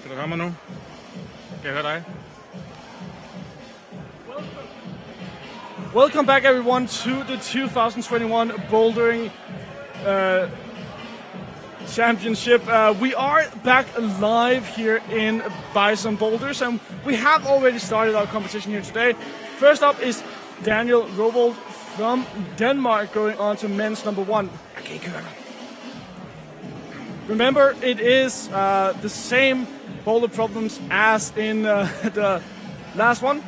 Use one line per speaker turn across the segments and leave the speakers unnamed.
Kan du høre mig nu? Kan jeg høre dig?
Welcome back, everyone, to the 2021 Bouldering Championship. We are back live here in Bison Boulders, and we have already started our competition here today. First up is Daniel Rovold from Denmark going on to men's number one. Remember, it is the same boulder problems as in the last one,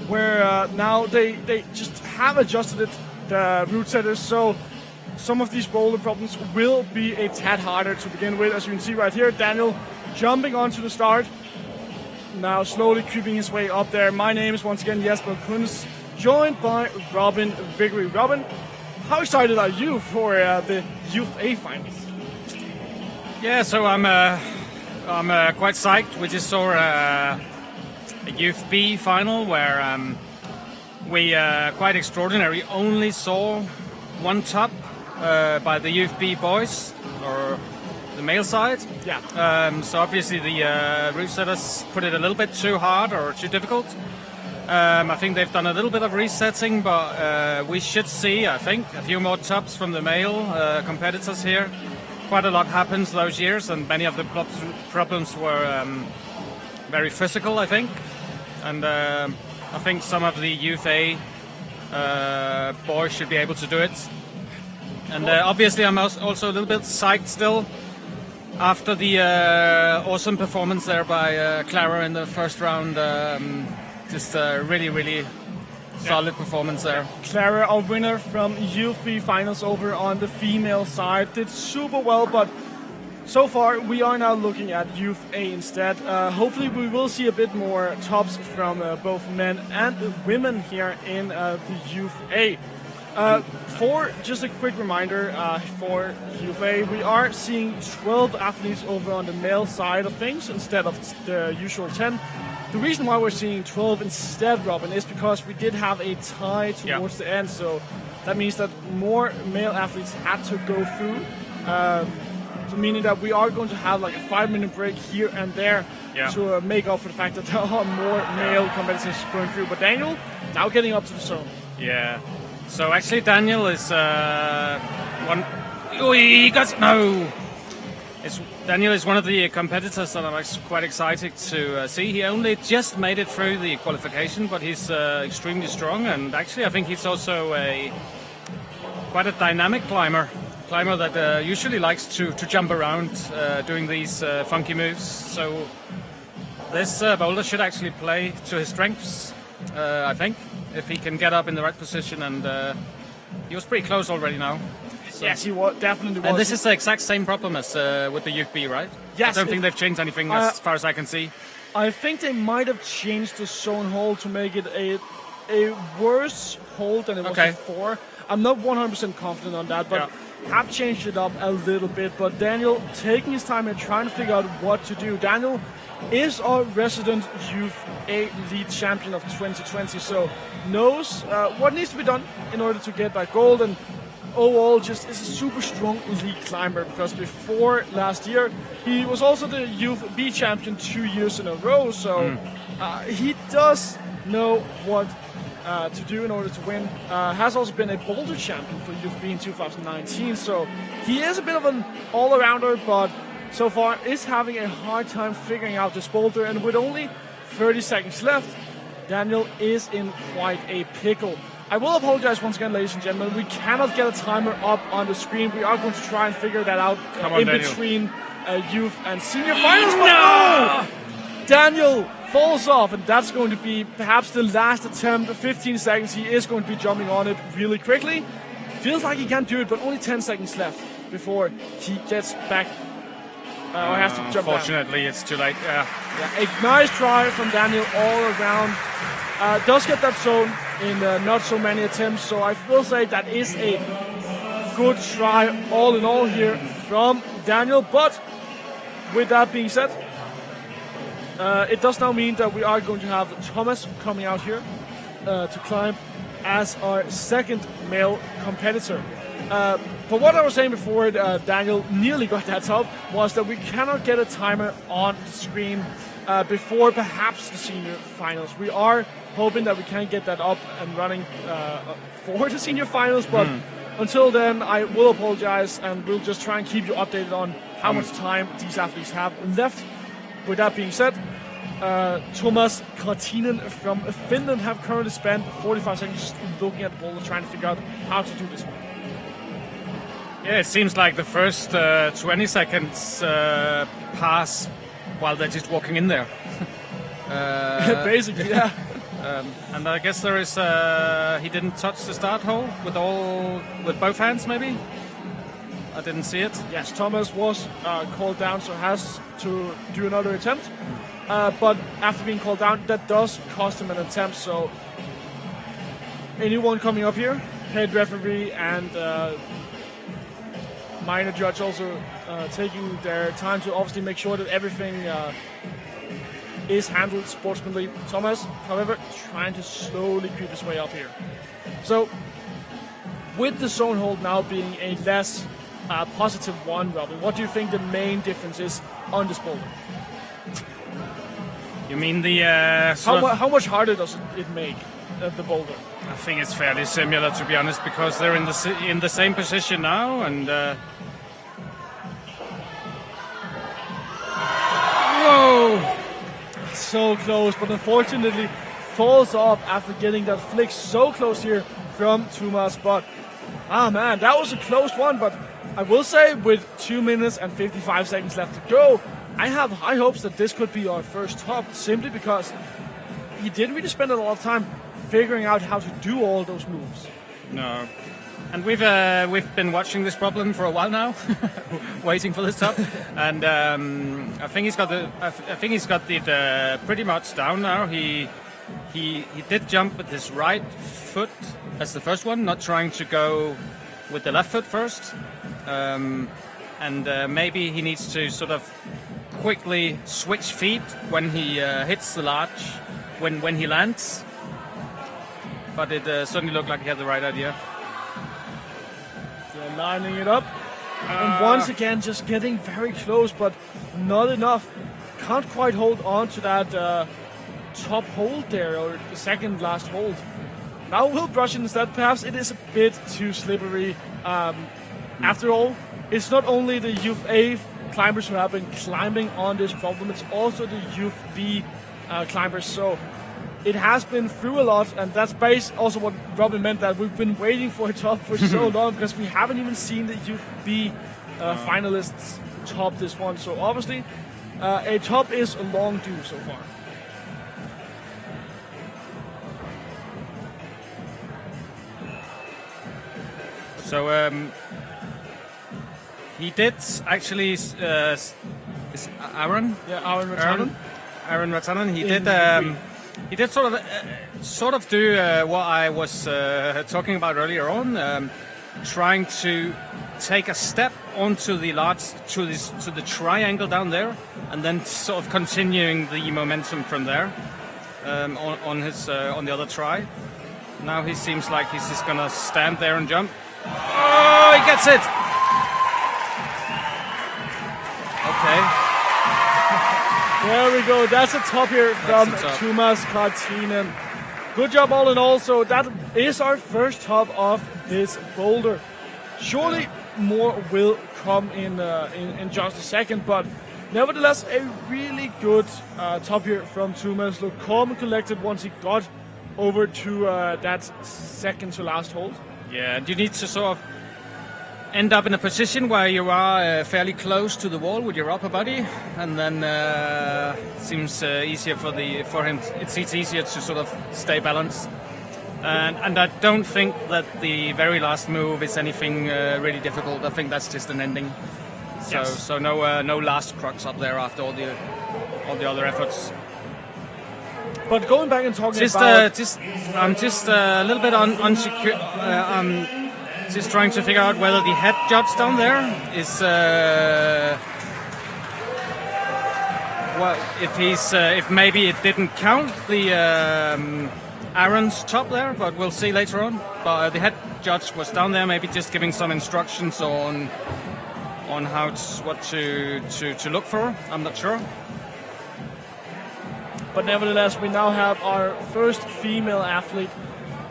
where now they just have adjusted it, the route setters, so some of these boulder problems will be a tad harder to begin with. As you can see right here, Daniel jumping onto the start, now slowly creeping his way up there. My name is once again Jesper Kunz, joined by Robin Vickery. Robin, how excited are you for the Youth A finals?
Yeah, so I'm quite psyched. We just saw a Youth B final where we quite extraordinary only saw one top by the Youth B boys, or the male side.
Yeah.
So obviously the route setters put it a little bit too hard or too difficult. I think they've done a little bit of resetting, but we should see, I think, a few more tops from the male competitors here. Quite a lot happens those years, and many of the problems were very physical, I think. And I think some of the Youth A boys should be able to do it. And obviously I'm also a little bit psyched still after the awesome performance there by Clara in the first round. Just really, really solid performance there.
Clara, our winner from Youth B finals over on the female side, did super well, but so far we are now looking at Youth A instead. Hopefully we will see a bit more tops from both men and women here in the Youth A. For just a quick reminder, for Youth A, we are seeing 12 athletes over on the male side of things instead of the usual 10. The reason why we're seeing 12 instead, Robin, is because we did have a tie towards the end, so that means that more male athletes had to go through, so meaning that we are going to have like a 5-minute break here and there to make up for the fact that there are more male competitors going through. But Daniel, now getting up to the zone.
Yeah. So actually Daniel is one... Oh, he got... No! Daniel is one of the competitors that I'm quite excited to see. He only just made it through the qualification, but he's extremely strong, and actually I think he's also quite a dynamic climber that usually likes to jump around doing these funky moves. So this boulder should actually play to his strengths, I think, if he can get up in the right position, and he was pretty close already now. So.
Yes, he definitely was.
And this is the exact same problem as with the Youth B, right?
Yes.
I don't think they've changed anything as far as I can see.
I think they might have changed the zone hold to make it a worse hold than it was before. I'm not 100% confident on that, but have changed it up a little bit. But Daniel taking his time and trying to figure out what to do. Daniel is our resident Youth A lead champion of 2020, so knows what needs to be done in order to get that gold, and overall just is a super strong lead climber, because before last year he was also the Youth B champion 2 years in a row, so he does know what to do in order to win. Has also been a boulder champion for Youth B in 2019, so he is a bit of an all-arounder, but so far is having a hard time figuring out this boulder, and with only 30 seconds left, Daniel is in quite a pickle. I will apologize once again, ladies and gentlemen. We cannot get a timer up on the screen. We are going to try and figure that out between youth and senior finals. No! Daniel falls off, and that's going to be perhaps the last attempt. 15 seconds. He is going to be jumping on it really quickly. Feels like he can't do it, but only 10 seconds left before he gets back. Or has to jump
Unfortunately, it's too late.
A nice try from Daniel all around. Does get that zone in not so many attempts, so I will say that is a good try all in all here from Daniel. But with that being said, it does now mean that we are going to have Thomas coming out here to climb as our second male competitor. But what I was saying before Daniel nearly got that top was that we cannot get a timer on the screen before perhaps the senior finals. We are hoping that we can get that up and running for the senior finals, but until then I will apologize and we'll just try and keep you updated on how much time these athletes have left. With that being said, Thomas Kartinen from Finland have currently spent 45 seconds just looking at the boulder, trying to figure out how to do this one.
Yeah, it seems like the first 20 seconds pass while they're just walking in there.
Basically, yeah.
And I guess there is he didn't touch the start hole with both hands, maybe. I didn't see it.
Yes, Thomas was called down, so has to do another attempt. But after being called down, that does cost him an attempt. So anyone coming up here, head referee and minor judge also taking their time to obviously make sure that everything is handled sportsmanly. Thomas, however, trying to slowly creep his way up here. So with the zone hold now being a less positive one, Robin, what do you think the main difference is on this boulder?
You mean the
how much harder does it make the boulder?
I think it's fairly similar, to be honest, because they're in the same position now, and whoa,
so close, but unfortunately falls off after getting that flick so close here from Thomas. But man, that was a close one. But I will say, with 2 minutes and 55 seconds left to go, I have high hopes that this could be our first top, simply because he didn't really spend a lot of time figuring out how to do all those moves.
No, and we've been watching this problem for a while now, waiting for this top, and I think he's got it pretty much down now. He did jump with his right foot as the first one, not trying to go with the left foot first, and maybe he needs to sort of quickly switch feet when he hits the large, when he lands. But it certainly looked like he had the right idea.
Yeah, lining it up. And once again, just getting very close, but not enough. Can't quite hold on to that top hold there, or the second last hold. Now we'll brush it instead. Perhaps it is a bit too slippery. After all, it's not only the Youth A climbers who have been climbing on this problem, it's also the Youth B climbers. So it has been through a lot, and that's also what Robin meant, that we've been waiting for a top for so long, because we haven't even seen the Youth B finalists top this one. So obviously, a top is a long due so far.
So he did actually. Is Aaron?
Yeah, Aaron Ratanen.
Aaron Ratanen. He did sort of do what I was talking about earlier on, trying to take a step onto the to the triangle down there, and then sort of continuing the momentum from there on the other try. Now he seems like he's just gonna stand there and jump. Oh, he gets it! Okay.
There we go. That's a top here from Thomas Kartinen. Good job all in all. So that is our first top of this boulder. Surely more will come in just a second, but nevertheless a really good top here from Thomas. Look calm and collected once he got over to that second to last hold.
Yeah, and you need to sort of end up in a position where you are fairly close to the wall with your upper body, and then it seems easier for him. It's easier to sort of stay balanced. And I don't think that the very last move is anything really difficult. I think that's just an ending. So
Yes.
so no last crux up there after all the other efforts.
But going back and talking
I'm just a little bit unsecure. I'm just trying to figure out whether the head judge down there is if maybe it didn't count the Aaron's top there, but we'll see later on. But the judge was down there, maybe just giving some instructions on what to look for. I'm not sure.
But nevertheless, we now have our first female athlete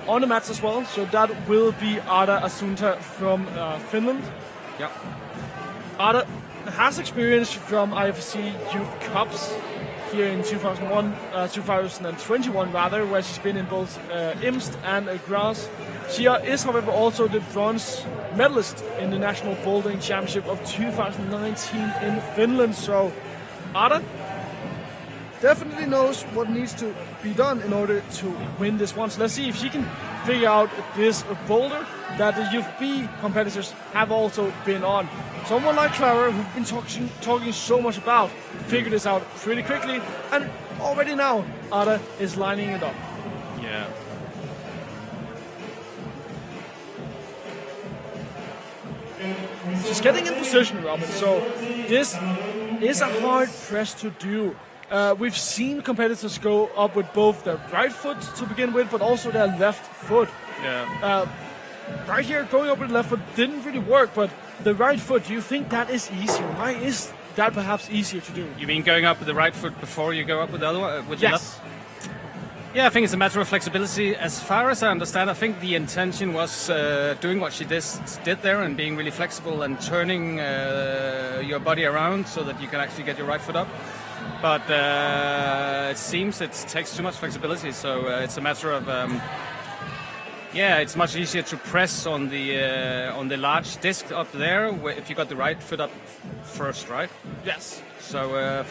on the mats as well. So that will be Ada Asunta from Finland.
Yeah.
Ada has experience from IFSC Youth Cups here in 2021 rather, where she's been in both Imst and Graz. She is, however, also the bronze medalist in the National Bouldering Championship of 2019 in Finland. So, Ada definitely knows what needs to be done in order to win this one. So let's see if she can figure out this boulder that the Youth B competitors have also been on. Someone like Clara, who've been talking so much about, figured this out pretty quickly, and already now Ada is lining it up.
Yeah.
She's getting in position, Robin, so this is a hard press to do. We've seen competitors go up with both their right foot to begin with, but also their left foot.
Yeah.
Right here, going up with the left foot didn't really work, but the right foot, do you think that is easier? Why is that perhaps easier to do?
You mean going up with the right foot before you go up with the other one? With
Yes.
the left? Yeah, I think it's a matter of flexibility. As far as I understand, I think the intention was doing what she did there and being really flexible and turning your body around so that you can actually get your right foot up. But it seems it takes too much flexibility, so it's a matter of it's much easier to press on the large disc up there if you got the right foot up first, right?
Yes.
So I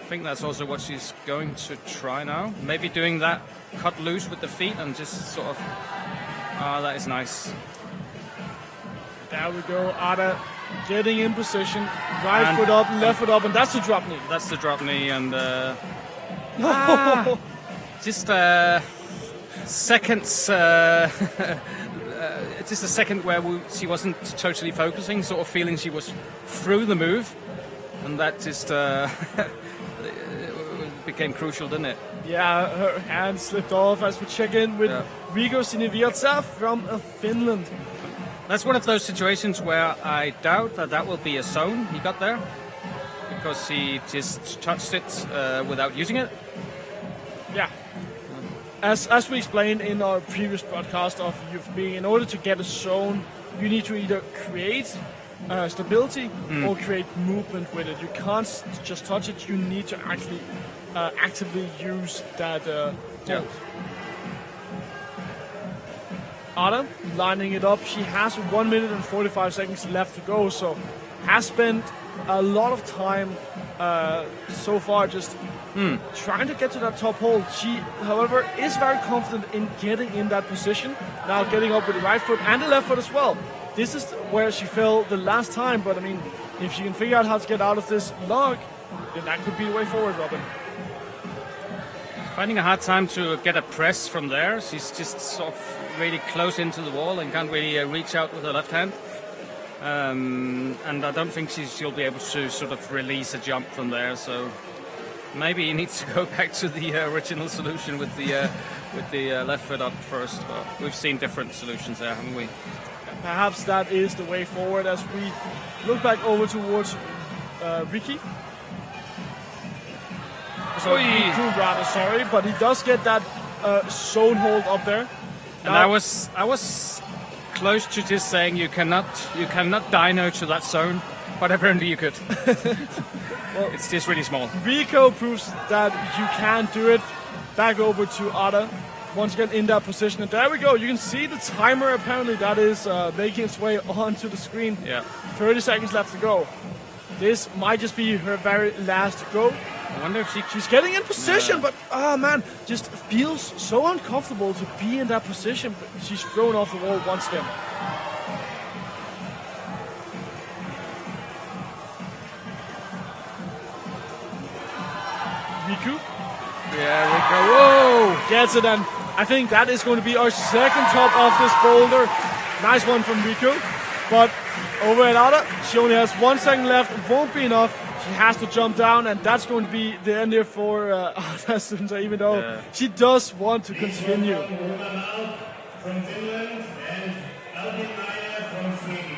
think that's also what she's going to try now. Maybe doing that cut loose with the feet and just sort of. That is nice.
There we go, Ada getting in position, right foot up, left foot up, and that's the drop knee.
That's the drop knee, and just seconds. Just a second where she wasn't totally focusing, sort of feeling she was through the move, and that just became crucial, didn't it?
Yeah, her hand slipped off as we check in with Rico Sinivirta from Finland.
That's one of those situations where I doubt that will be a zone he got there, because he just touched it without using it.
Yeah. As we explained in our previous broadcast of Youth being, in order to get a zone, you need to either create stability or create movement with it. You can't just touch it. You need to actually actively use that hold. Ada lining it up. She has 1 minute and 45 seconds left to go, so has spent a lot of time so far just trying to get to that top hold. She, however, is very confident in getting in that position. Now getting up with the right foot and the left foot as well. This is where she fell the last time, but I mean, if she can figure out how to get out of this log, then that could be the way forward, Robin.
Finding a hard time to get a press from there. She's just sort of really close into the wall and can't really reach out with her left hand. And I don't think she'll be able to sort of release a jump from there. So maybe he needs to go back to the original solution with the left foot up first. But we've seen different solutions there, haven't we?
Perhaps that is the way forward as we look back over towards Ricky. So Riku, rather, sorry, but he does get that zone hold up there.
And I was close to just saying you cannot dyno to that zone, but apparently you could. Well, it's just really small.
Rico proves that you can do it. Back over to Ada. Once again in that position, and there we go. You can see the timer apparently that is making its way onto the screen.
Yeah.
30 seconds left to go. This might just be her very last go.
I wonder if
she's getting in position, but man, just feels so uncomfortable to be in that position. But she's thrown off the wall once again. Riku.
Yeah, Rico. Whoa!
Gets it, and I think that is going to be our second top of this boulder. Nice one from Riku. But over at Ada, she only has 1 second left. It won't be enough. She has to jump down, and that's going to be the end here for Arda, even though she does want to continue.
From Finland and Albin from Sweden.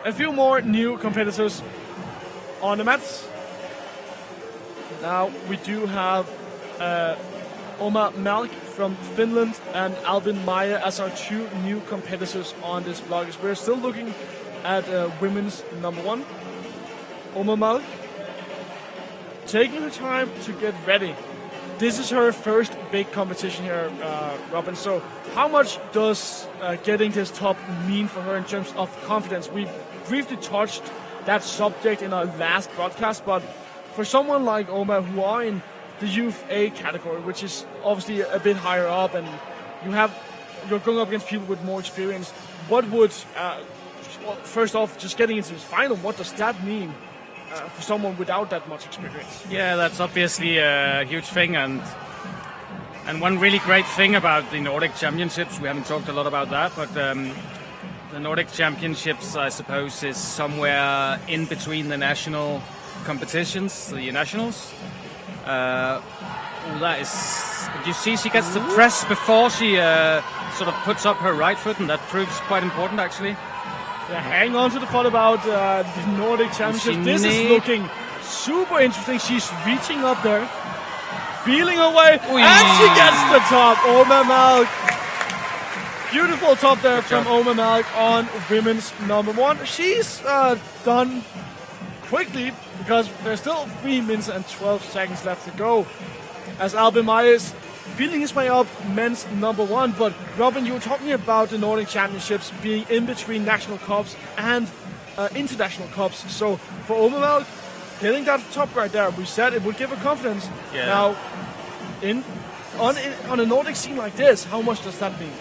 A few more new competitors on the mats. Now we do have Oma Malk from Finland and Albin Maya as our two new competitors on this block. We're still looking at women's number one. Oma Malk taking her time to get ready. This is her first big competition here, Robin. So how much does getting this top mean for her in terms of confidence? We briefly touched that subject in our last broadcast, but for someone like Oma who are in the Youth A category, which is obviously a bit higher up, and you're going up against people with more experience, what would, first off, just getting into this final, what does that mean for someone without that much experience?
Yeah, that's obviously a huge thing, and one really great thing about the Nordic Championships, we haven't talked a lot about that, but the Nordic Championships, I suppose, is somewhere in between the national competitions, the nationals. That is, you see, she gets the press before she sort of puts up her right foot, and that proves quite important, actually.
Yeah, hang on to the thought about the Nordic Championship. This is looking super interesting. She's reaching up there, feeling her way, and she gets the top. Oma Malk. Beautiful top there from Oma Malk on women's number one. She's done quickly because there's still 3 minutes and 12 seconds left to go. As Albin Maya is feeling his way up, men's number one. But Robin, you were talking about the Nordic Championships being in between national cups and international cups. So for Oma Malk, getting that top right there, we said it would give her confidence.
Yeah.
Now, on a Nordic scene like this, how much does that mean?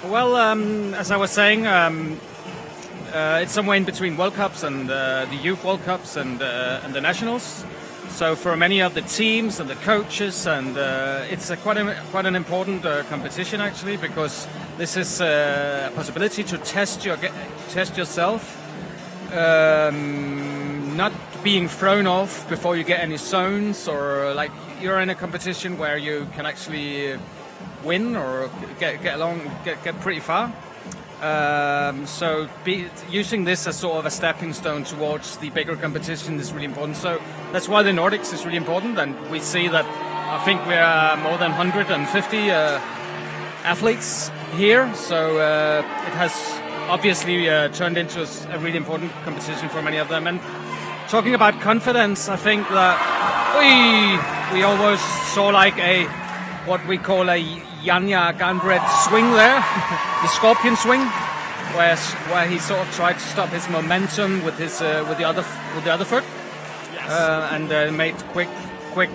Well, as I was saying, it's somewhere in between World Cups and the Youth World Cups and the Nationals. So for many of the teams and the coaches, and it's quite an important competition actually, because this is a possibility to test yourself, not being thrown off before you get any zones, or like you're in a competition where you can actually win or get pretty far. So using this as sort of a stepping stone towards the bigger competition is really important. So that's why the Nordics is really important, and we see that I think we are more than 150 athletes here. So it has obviously turned into a really important competition for many of them. And talking about confidence, I think that we almost saw like what we call a Janja Gandred swing there, the scorpion swing, where he sort of tried to stop his momentum with the other foot, yes. And made quick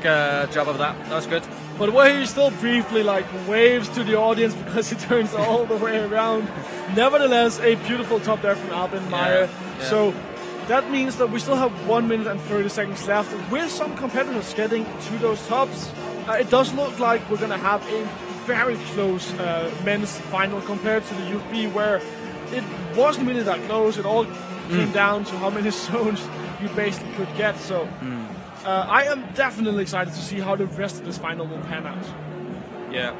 job of that. That was good.
But where he still briefly like waves to the audience because he turns all the way around. Nevertheless, a beautiful top there from Albin Maya.
Yeah.
So that means that we still have 1 minute and 30 seconds left with some competitors getting to those tops. It does look like we're going to have a very close men's final compared to the Youth B, where it wasn't really that close. It all came down to how many zones you basically could get. So I am definitely excited to see how the rest of this final will pan out.
Yeah.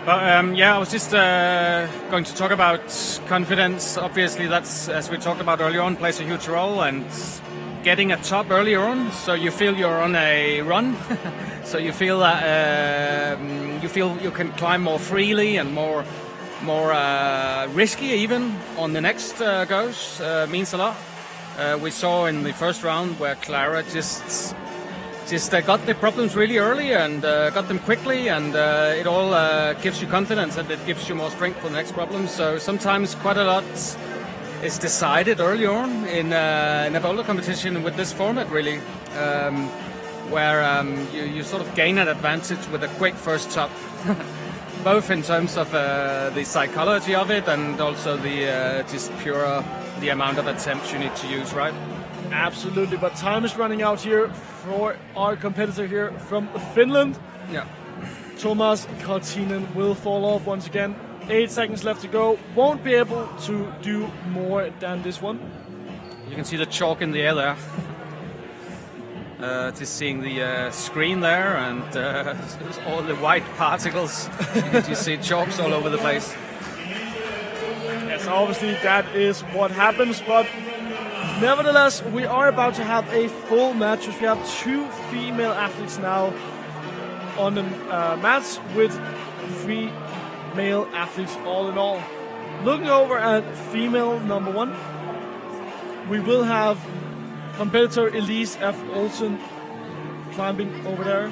But I was just going to talk about confidence. Obviously, that's, as we talked about earlier on, plays a huge role, and getting a top earlier on, so you feel you're on a run. So you feel that you can climb more freely and more risky even on the next goes. Means a lot. We saw in the first round where Clara just got the problems really early and got them quickly, and it all gives you confidence, and it gives you more strength for the next problem. So sometimes quite a lot is decided early on in a boulder competition with this format, really, where you sort of gain an advantage with a quick first top, both in terms of the psychology of it and also the just pure the amount of attempts you need to use, right?
Absolutely, but time is running out here for our competitor here from Finland.
Yeah.
Thomas Kartinen will fall off once again. 8 seconds left to go. Won't be able to do more than this one.
You can see the chalk in the air there. Just seeing the screen there and all the white particles. You can just see chalks all over the place.
Yes, obviously that is what happens, but nevertheless, we are about to have a full match. We have 2 female athletes now on the mats with 3 male athletes all in all. Looking over at female number 1, we will have competitor Elise F. Olsen climbing over there.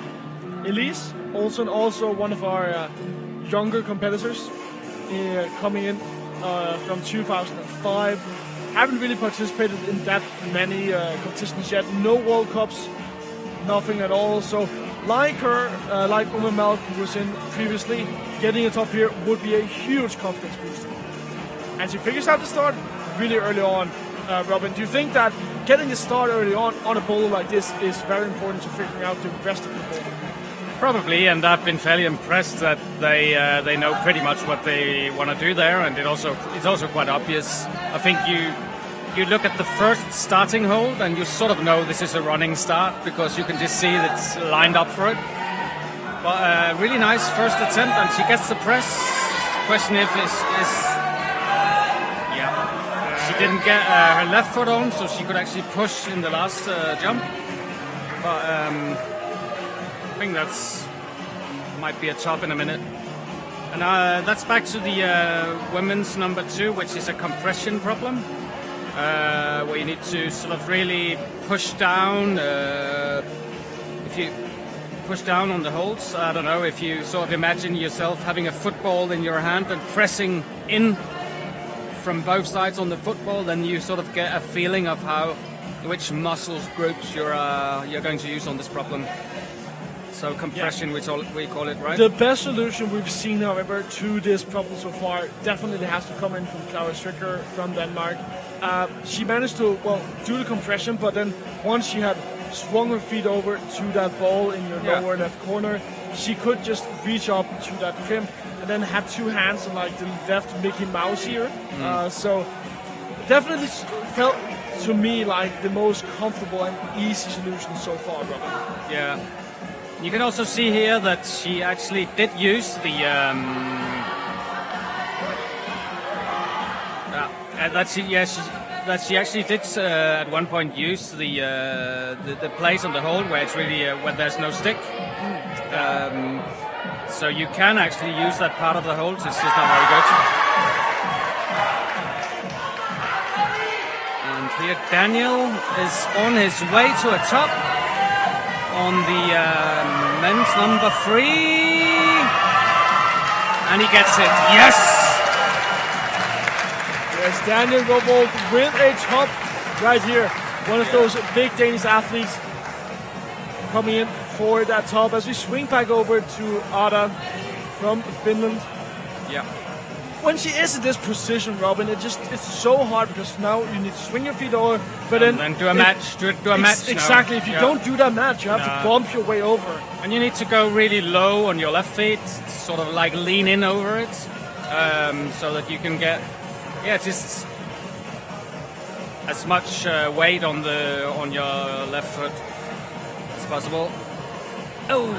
Elise Olsen, also one of our younger competitors, coming in from 2005. Haven't really participated in that many competitions yet. No World Cups, nothing at all. So, like her, like Uma Malk, who was in previously, getting a top here would be a huge confidence booster. And she figures out the start really early on. Robin, do you think that getting a start early on a boulder like this is very important to figuring out the rest of the boulder?
Probably, and I've been fairly impressed that they know pretty much what they want to do there, and it's also quite obvious. I think you look at the first starting hold and you sort of know this is a running start because you can just see that it's lined up for it. But really nice first attempt, and she gets the press. Question is she didn't get her left foot on, so she could actually push in the last jump. But I think might be a top in a minute. And that's back to the women's number 2, which is a compression problem, where you need to sort of really push down. If you push down on the holds, I don't know, if you sort of imagine yourself having a football in your hand and pressing in from both sides on the football, then you sort of get a feeling of which muscles groups you're going to use on this problem. So compression, we call it, right?
The best solution we've seen, however, to this problem so far definitely has to come in from Clara Stricker from Denmark. She managed to, do the compression, but then once she had swung her feet over to that ball in your lower left corner, she could just reach up to that crimp and then had 2 hands on like the left Mickey Mouse here. So definitely felt to me like the most comfortable and easy solution so far, Robin.
Yeah. You can also see here that she actually did use the that she actually did at one point use the place on the hold where it's really where there's no stick. So you can actually use that part of the hold. It's just not very good. And here Daniel is on his way to a top on the men's number 3, and he gets it. Yes!
Yes, Daniel Robold with a top right here. One of those big Danish athletes coming in for that top as we swing back over to Ada from Finland.
Yeah.
When she is in this position, Robin, it's so hard because now you need to swing your feet over, but then
do a match. Do a match.
Exactly.
Now.
If you don't do that match, you have to bump your way over,
and you need to go really low on your left feet, sort of like lean in over it, so that you can get just as much weight on your left foot as possible. Oh.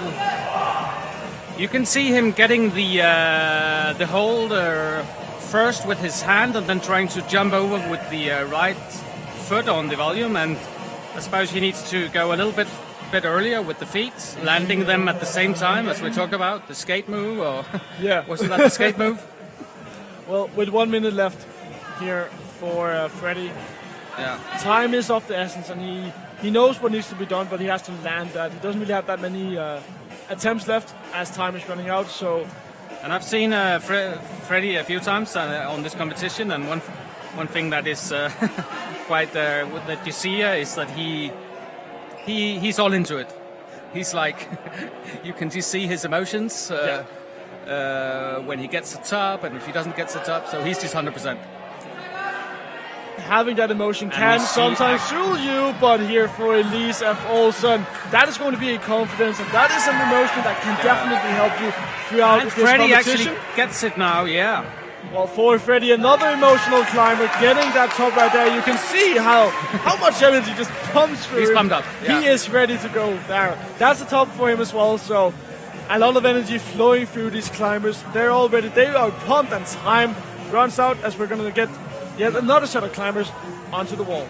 You can see him getting the hold first with his hand and then trying to jump over with the right foot on the volume, and I suppose he needs to go a little bit earlier with the feet, landing them at the same time as we talked about, the skate move, or wasn't that the skate move?
Well, with 1 minute left here for Freddie, time is of the essence, and he knows what needs to be done, but he has to land that. He doesn't really have that many attempts left as time is running out. So,
and I've seen Freddie a few times on this competition, and one thing that is quite that you see is that he's all into it. He's like you can just see his emotions when he gets the top, and if he doesn't get the top, so he's just 100%.
Having that emotion can sometimes fool you, but here for Elise F. Olsen, that is going to be a confidence, and that is an emotion that can definitely help you throughout this
Freddie
competition.
Actually gets it now,
Well, for Freddie, another emotional climber, getting that top right there. You can see how much energy just pumps through.
He's pumped up. Yeah.
He is ready to go there. That's the top for him as well. So a lot of energy flowing through these climbers. They are pumped, and time runs out as we're going to get yet another set of climbers onto the wall.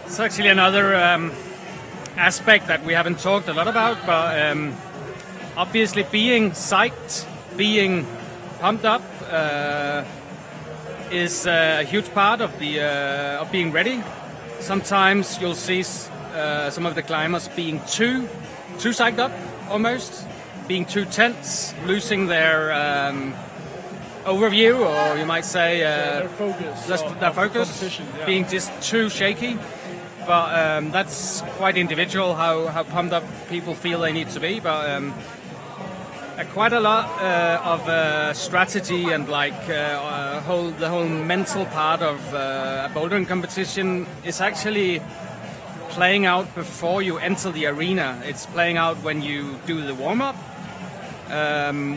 It's actually another aspect that we haven't talked a lot about, but obviously being psyched, being pumped up is a huge part of the of being ready. Sometimes you'll see some of the climbers being too psyched up, almost being too tense, losing their overview, or you might say
their focus.
Their focus, being just too shaky. But that's quite individual how pumped up people feel they need to be. But quite a lot of strategy and the whole mental part of a bouldering competition is actually playing out before you enter the arena. It's playing out when you do the warm-up,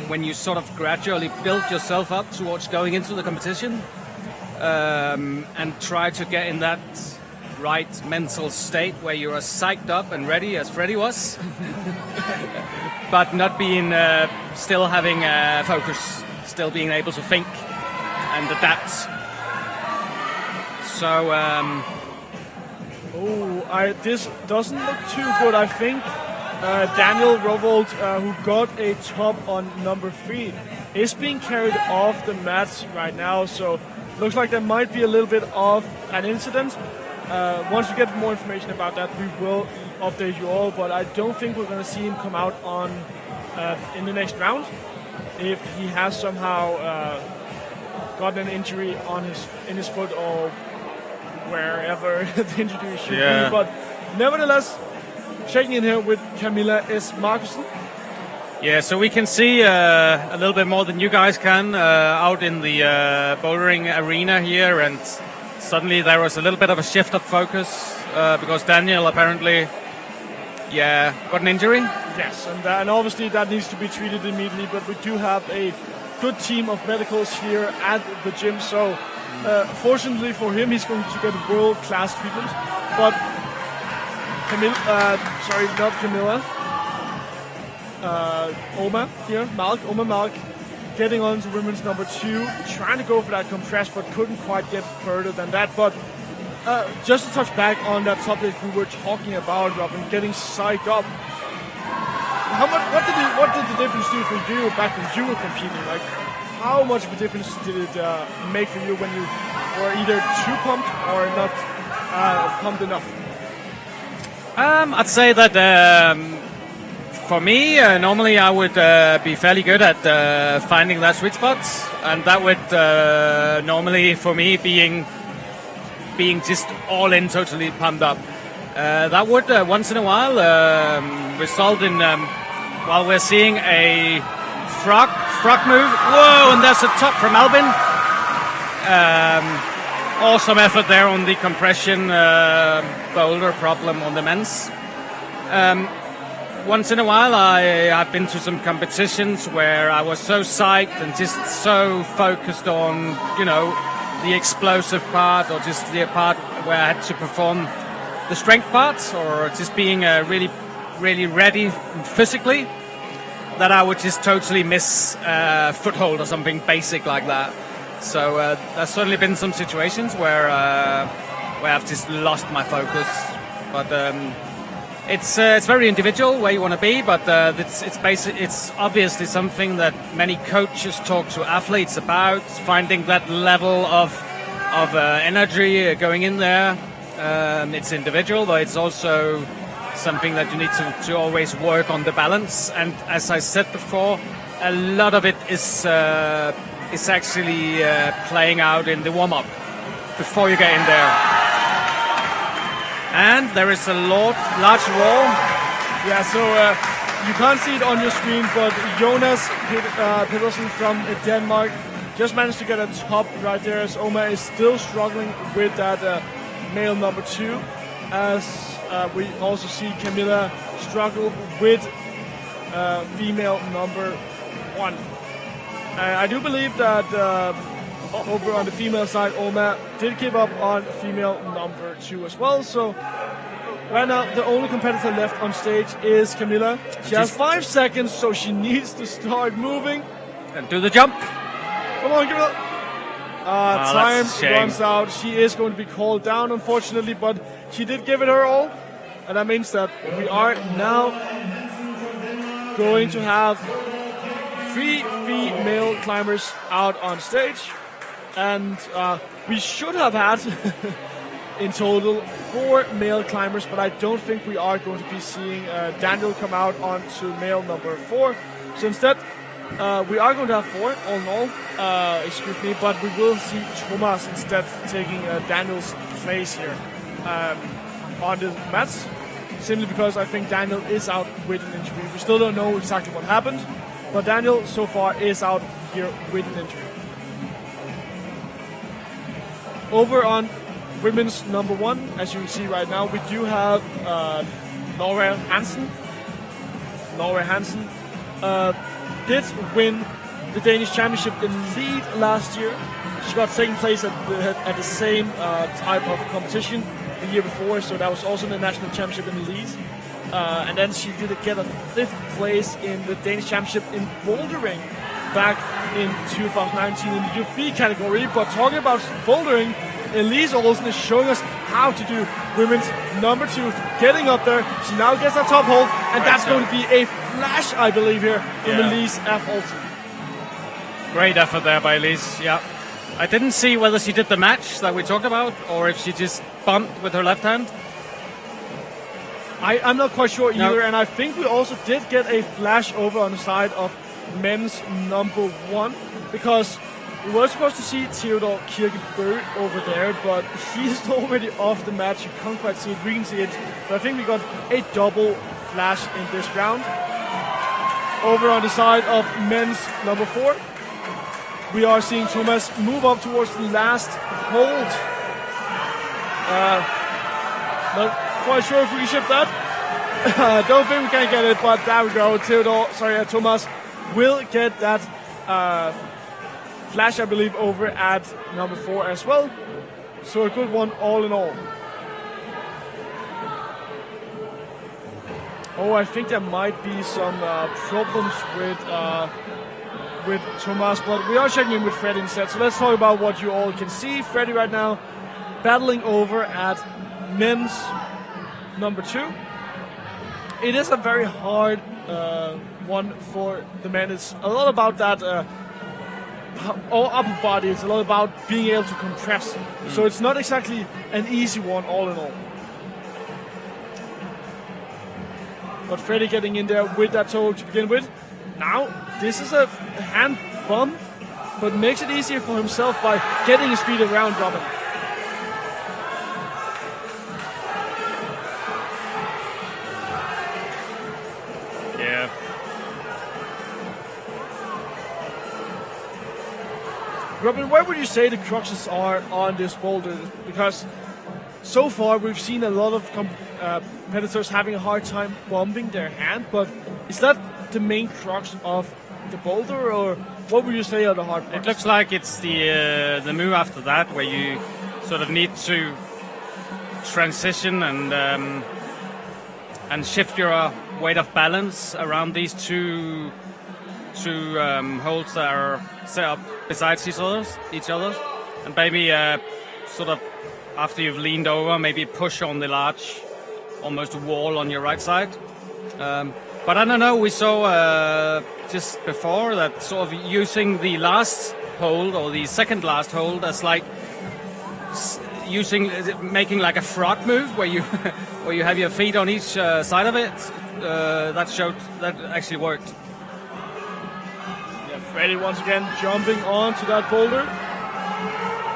when you sort of gradually build yourself up towards going into the competition, and try to get in that right mental state where you are psyched up and ready, as Freddie was, but not being still having focus, still being able to think and adapt. So
this doesn't look too good. I think Daniel Rovold, who got a top on number 3, is being carried off the mats right now, so looks like there might be a little bit of an incident. Once we get more information about that, we will update you all, but I don't think we're going to see him come out on in the next round if he has somehow gotten an injury in his foot or wherever the injury should be. But nevertheless, checking in here with Camilla S. Markussen.
Yeah, so we can see a little bit more than you guys can out in the bouldering arena here, and suddenly there was a little bit of a shift of focus because Daniel apparently, got an injury.
Yes, and obviously that needs to be treated immediately, but we do have a good team of medicals here at the gym, so fortunately for him, he's going to get world-class treatment. But Oma here, Oma Malk, getting on to women's number 2, trying to go for that compress, but couldn't quite get further than that. But just to touch back on that topic we were talking about, Robin, getting psyched up. What did the difference do for you back when you were competing? Like, how much of a difference did it make for you when you were either too pumped or not pumped enough?
I'd say that for me, normally I would be fairly good at finding that sweet spot, and that would normally, for me, being just all in, totally pumped up. That would once in a while result in, while we're seeing a frog move. Whoa, and there's a top from Albin. Awesome effort there on the compression boulder problem on the men's. Once in a while I've been to some competitions where I was so psyched and just so focused on, the explosive part, or just the part where I had to perform the strength part, or just being really, really ready physically, that I would just totally miss foothold or something basic like that. So there's certainly been some situations where I've just lost my focus, but it's very individual where you want to be. But it's obviously something that many coaches talk to athletes about, finding that level of energy going in there. It's individual, but it's also something that you need to always work on the balance. And as I said before, a lot of it is actually playing out in the warm-up before you get in there. And there is a large wall.
Yeah, so you can't see it on your screen, but Jonas Pedersen from Denmark just managed to get a top right there, as Oma is still struggling with that male number 2, as we also see Camilla struggle with female number 1. I do believe that over on the female side, Oma did give up on female number 2 as well. So right now, the only competitor left on stage is Camilla. She has 5 seconds, so she needs to start moving.
And do the jump.
Come on, Camilla. Time runs out. She is going to be called down, unfortunately, but she did give it her all. And that means that we are now going to have 3 female climbers out on stage. And we should have had, in total, 4 male climbers, but I don't think we are going to be seeing Daniel come out onto male number 4. So instead, we are going to have 4, all in all, but we will see Thomas instead taking Daniel's place here on the mats, simply because I think Daniel is out with an injury. We still don't know exactly what happened, but Daniel so far is out here with an injury. Over on women's number 1, as you can see right now, we do have Nora Hansen. Nora Hansen did win the Danish championship in lead last year. She got second place at the same type of competition the year before, so that was also the national championship in the lead. And then she did get a 5th place in the Danish championship in bouldering back in 2019 in the UFB category. But talking about bouldering, Elise Olsen is showing us how to do women's number 2, getting up there. She now gets that top hold, and that's going to be a flash, I believe, here from Elise F. Olsen.
Great effort there by Elise, yeah. I didn't see whether she did the match that we talked about, or if she just bumped with her left hand.
I'm not quite sure either, and I think we also did get a flash over on the side of men's number 1, because we were supposed to see Theodor Kirkebø over there, but he's already off the match. You can't quite see it. We can see it. But I think we got a double flash in this round. Over on the side of men's number 4, we are seeing Thomas move up towards the last hold. Not quite sure if we can shift that. Don't think we can get it, but there we go. Thomas will get that flash, I believe, over at number 4 as well. So a good one all in all. Oh, I think there might be some problems with Thomas, but we are checking in with Freddy instead. So let's talk about what you all can see. Freddy right now battling over at men's number 2. It is a very hard one for the men. It's a lot about that upper body. It's a lot about being able to compress. So it's not exactly an easy one all in all. But Freddy getting in there with that toe to begin with. Now, this is a hand bump, but makes it easier for himself by getting his feet around Robin.
Yeah.
Robin, where would you say the cruxes are on this boulder? Because so far we've seen a lot of competitors having a hard time bumping their hand, but is that the main crux of the boulder, or what would you say are the hard parts?
It looks like it's the move after that, where you sort of need to transition and shift your weight of balance around these two holds that are set up besides each other, and maybe sort of after you've leaned over, maybe push on the large, almost wall on your right side. But I don't know, we saw just before that sort of using the last hold or the second last hold as like making like a frog move where you where you have your feet on each side of it. That actually worked.
Yeah, Freddy once again jumping onto that boulder,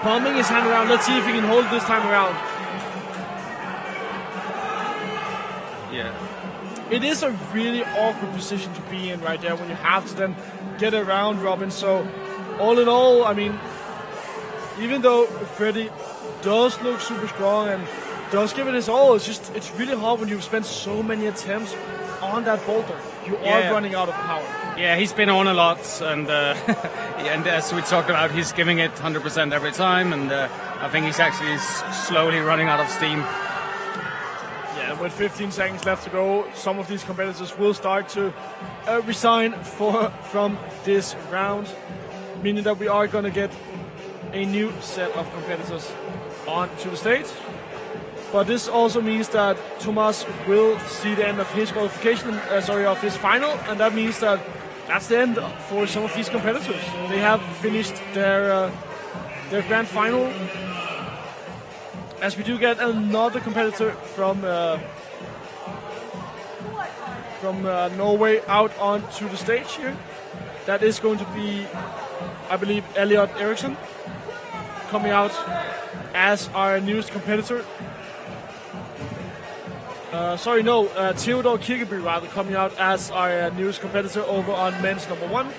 pumping his hand around. Let's see if he can hold it this time around.
Yeah.
It is a really awkward position to be in right there when you have to then get around Robin. So, all in all, I mean, even though Freddy does look super strong and does give it his all, it's really hard when you've spent so many attempts on that boulder, you are running out of power.
Yeah, he's been on a lot, and and as we talked about, he's giving it 100% every time, and I think he's actually slowly running out of steam.
Yeah, with 15 seconds left to go, some of these competitors will start to resign from this round, meaning that we are going to get a new set of competitors onto the stage. But this also means that Thomas will see the end of his qualification, of his final, and that means that that's the end for some of these competitors. They have finished their grand final. As we do get another competitor from Norway out onto the stage here. That is going to be, I believe, Elliot Eriksson coming out as our newest competitor. Theodor Kirkeby rather coming out as our newest competitor over on men's number 1,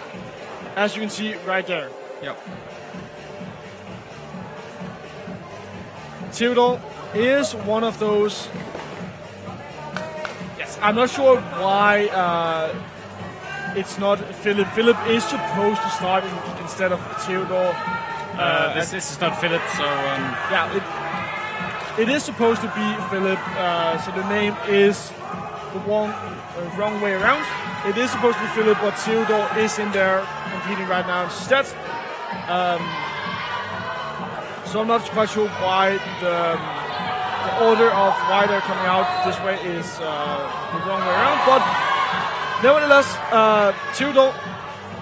as you can see right there.
Yep.
Theodor is one of those. Yes, I'm not sure why it's not Philip. Philip is supposed to start instead of Theodor.
This is not Philip, so
It is supposed to be Philip, so the name is the wrong way around. It is supposed to be Philip, but Theodor is in there competing right now instead. So I'm not quite sure why the order of why they're coming out this way is the wrong way around. But nevertheless, Theodor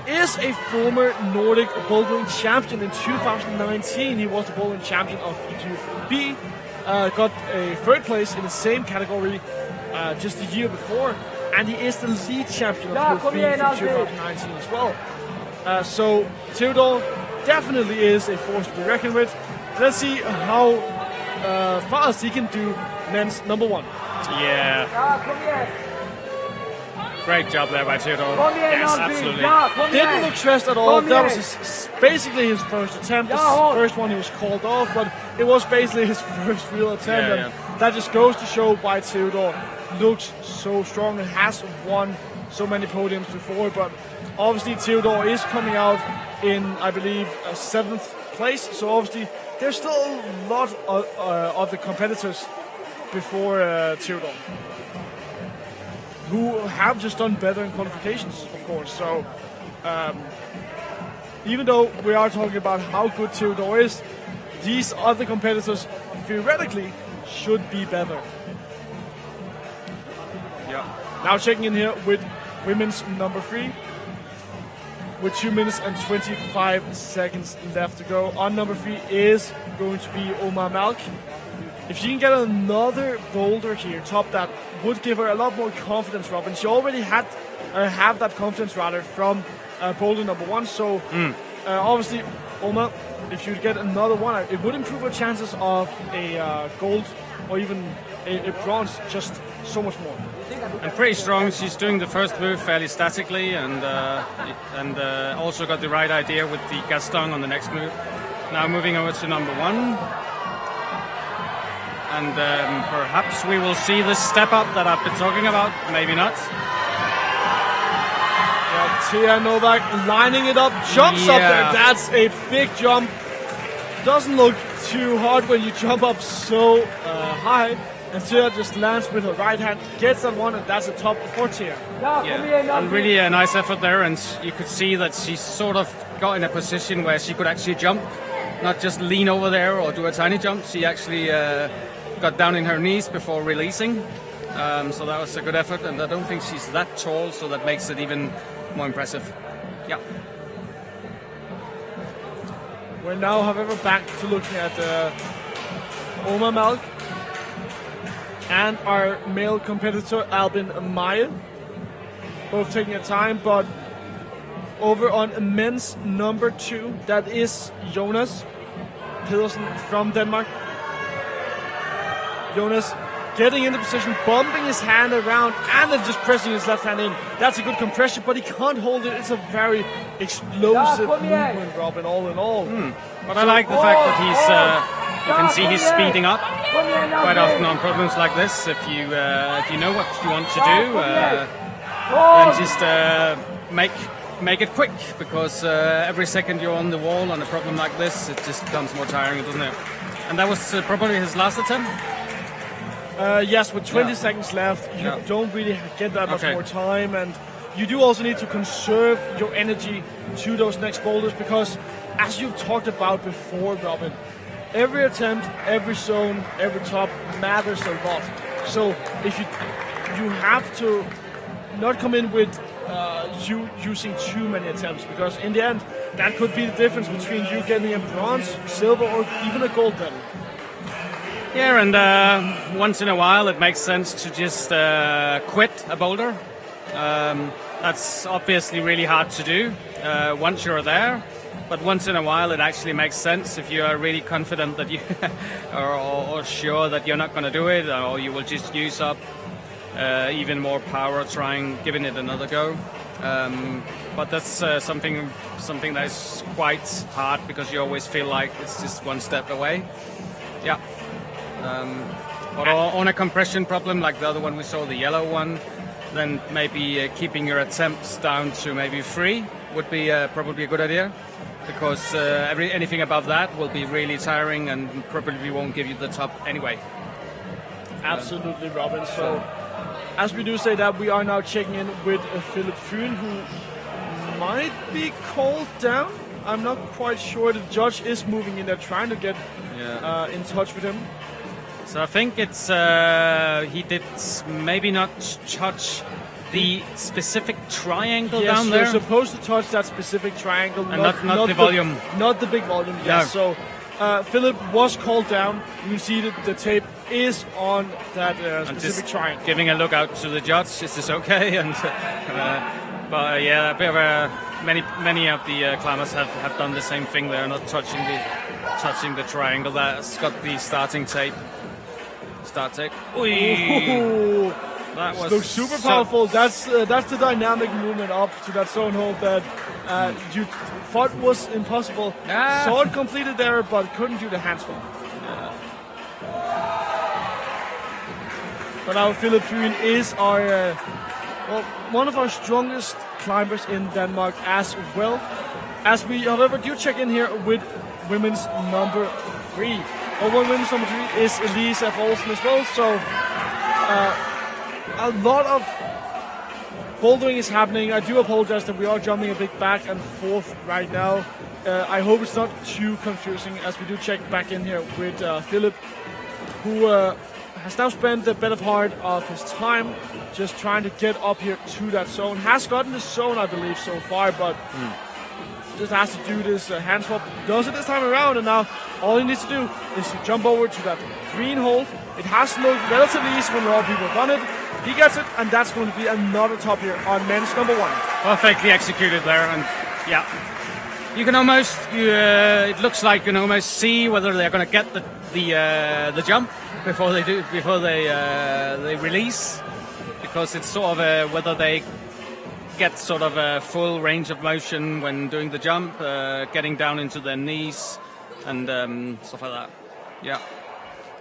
is a former Nordic bouldering champion in 2019. He was the bouldering champion of E2B. Got a third place in the same category just a year before, and he is the lead champion of Group B for 2019 as well. So Theodor definitely is a force to be reckoned with. Let's see how fast he can do men's number 1.
yeah. Great job there by Theodor. Yes, absolutely.
Didn't look stressed at all. That was basically his first attempt. This is the first one he was called off, but it was basically his first real attempt. And that just goes to show why Theodor looks so strong and has won so many podiums before. But obviously Theodor is coming out in, I believe, 7th place. So obviously there's still a lot of the competitors before Theodor, who have just done better in qualifications, of course. So, even though we are talking about how good Theodor is, these other competitors theoretically should be better.
Yeah.
Now checking in here with women's number 3, with 2 minutes and 25 seconds left to go. On number 3 is going to be Omar Malk. If she can get another boulder here, top that, would give her a lot more confidence, Robin. She already have that confidence rather from boulder number 1. So obviously, Oma, if you get another one, it would improve her chances of a gold or even a bronze just so much more.
And pretty strong. She's doing the first move fairly statically, and also got the right idea with the Gaston on the next move. Now moving over to number 1. And perhaps we will see the step up that I've been talking about. Maybe not.
Yeah, Tia Novak lining it up, jumps up there. That's a big jump. Doesn't look too hard when you jump up so high. And Tia just lands with her right hand, gets that one, and that's a top for Tia.
Yeah, and really a nice effort there. And you could see that she sort of got in a position where she could actually jump, not just lean over there or do a tiny jump. She actually got down in her knees before releasing, so that was a good effort, and I don't think she's that tall, so that makes it even more impressive. Yeah.
We're now, however, back to looking at Omar Malk and our male competitor Albin Meyer, both taking a time, but over on men's number 2, that is Jonas Pedersen from Denmark. Jonas getting into position, bumping his hand around, and then just pressing his left hand in. That's a good compression, but he can't hold it. It's a very explosive movement, Robin, all in all.
But I like the fact that he's, you can see he's speeding up. quite often on problems like this, if you know what you want to do, then just make it quick, because every second you're on the wall on a problem like this, it just becomes more tiring, doesn't it? And that was probably his last attempt.
Yes, with 20 seconds left, you don't really get that much more time, and you do also need to conserve your energy to those next boulders, because as you've talked about before, Robin, every attempt, every zone, every top matters a lot. So if you have to not come in with you using too many attempts, because in the end that could be the difference between you getting a bronze, silver, or even a gold medal.
Yeah, and once in a while it makes sense to just quit a boulder. That's obviously really hard to do once you're there, but once in a while it actually makes sense if you are really confident that you or sure that you're not going to do it, or you will just use up even more power trying giving it another go. But that's something that is quite hard, because you always feel like it's just one step away. Yeah. But on a compression problem like the other one we saw, the yellow one, then maybe keeping your attempts down to maybe 3 would be probably a good idea, because anything above that will be really tiring and probably won't give you the top anyway.
Absolutely, Robin. So, as we do say that, we are now checking in with Philip Fyn, who might be called down. I'm not quite sure. The judge is moving in there, trying to get in touch with him.
So I think it's he did maybe not touch the specific triangle down there.
Yes, you're supposed to touch that specific triangle,
and not the volume.
Not the big volume, yes. No. So Philip was called down. You see that the tape is on that specific triangle.
Giving a look out to the judge, is this okay? And but yeah, a bit of many of the climbers have done the same thing. They're not touching the triangle that's got the starting tape. Start tape.
Ooh. That was super powerful. That's the dynamic movement up to that zone hold that you thought was impossible. Saw it completed there, but couldn't do the handspring. But now Philip Fyn is our one of our strongest climbers in Denmark as well. As we, however, do check in here with women's number 3. Women's number 3 is Elise F. Olsen as well. So a lot of bouldering is happening. I do apologize that we are jumping a bit back and forth right now. I hope it's not too confusing, as we do check back in here with Philip, who has now spent the better part of his time just trying to get up here to that zone. Has gotten the zone, I believe, so far, but just has to do this hand swap. Does it this time around, and now all he needs to do is to jump over to that green hold. It has looked relatively easy when a lot of people have done it. He gets it, and that's going to be another top here on men's number 1.
Perfectly executed there, and yeah. You can almost, it looks like you can almost see whether they're going to get the jump before they release, because it's sort of whether they get sort of a full range of motion when doing the jump, getting down into their knees and stuff like that. Yeah.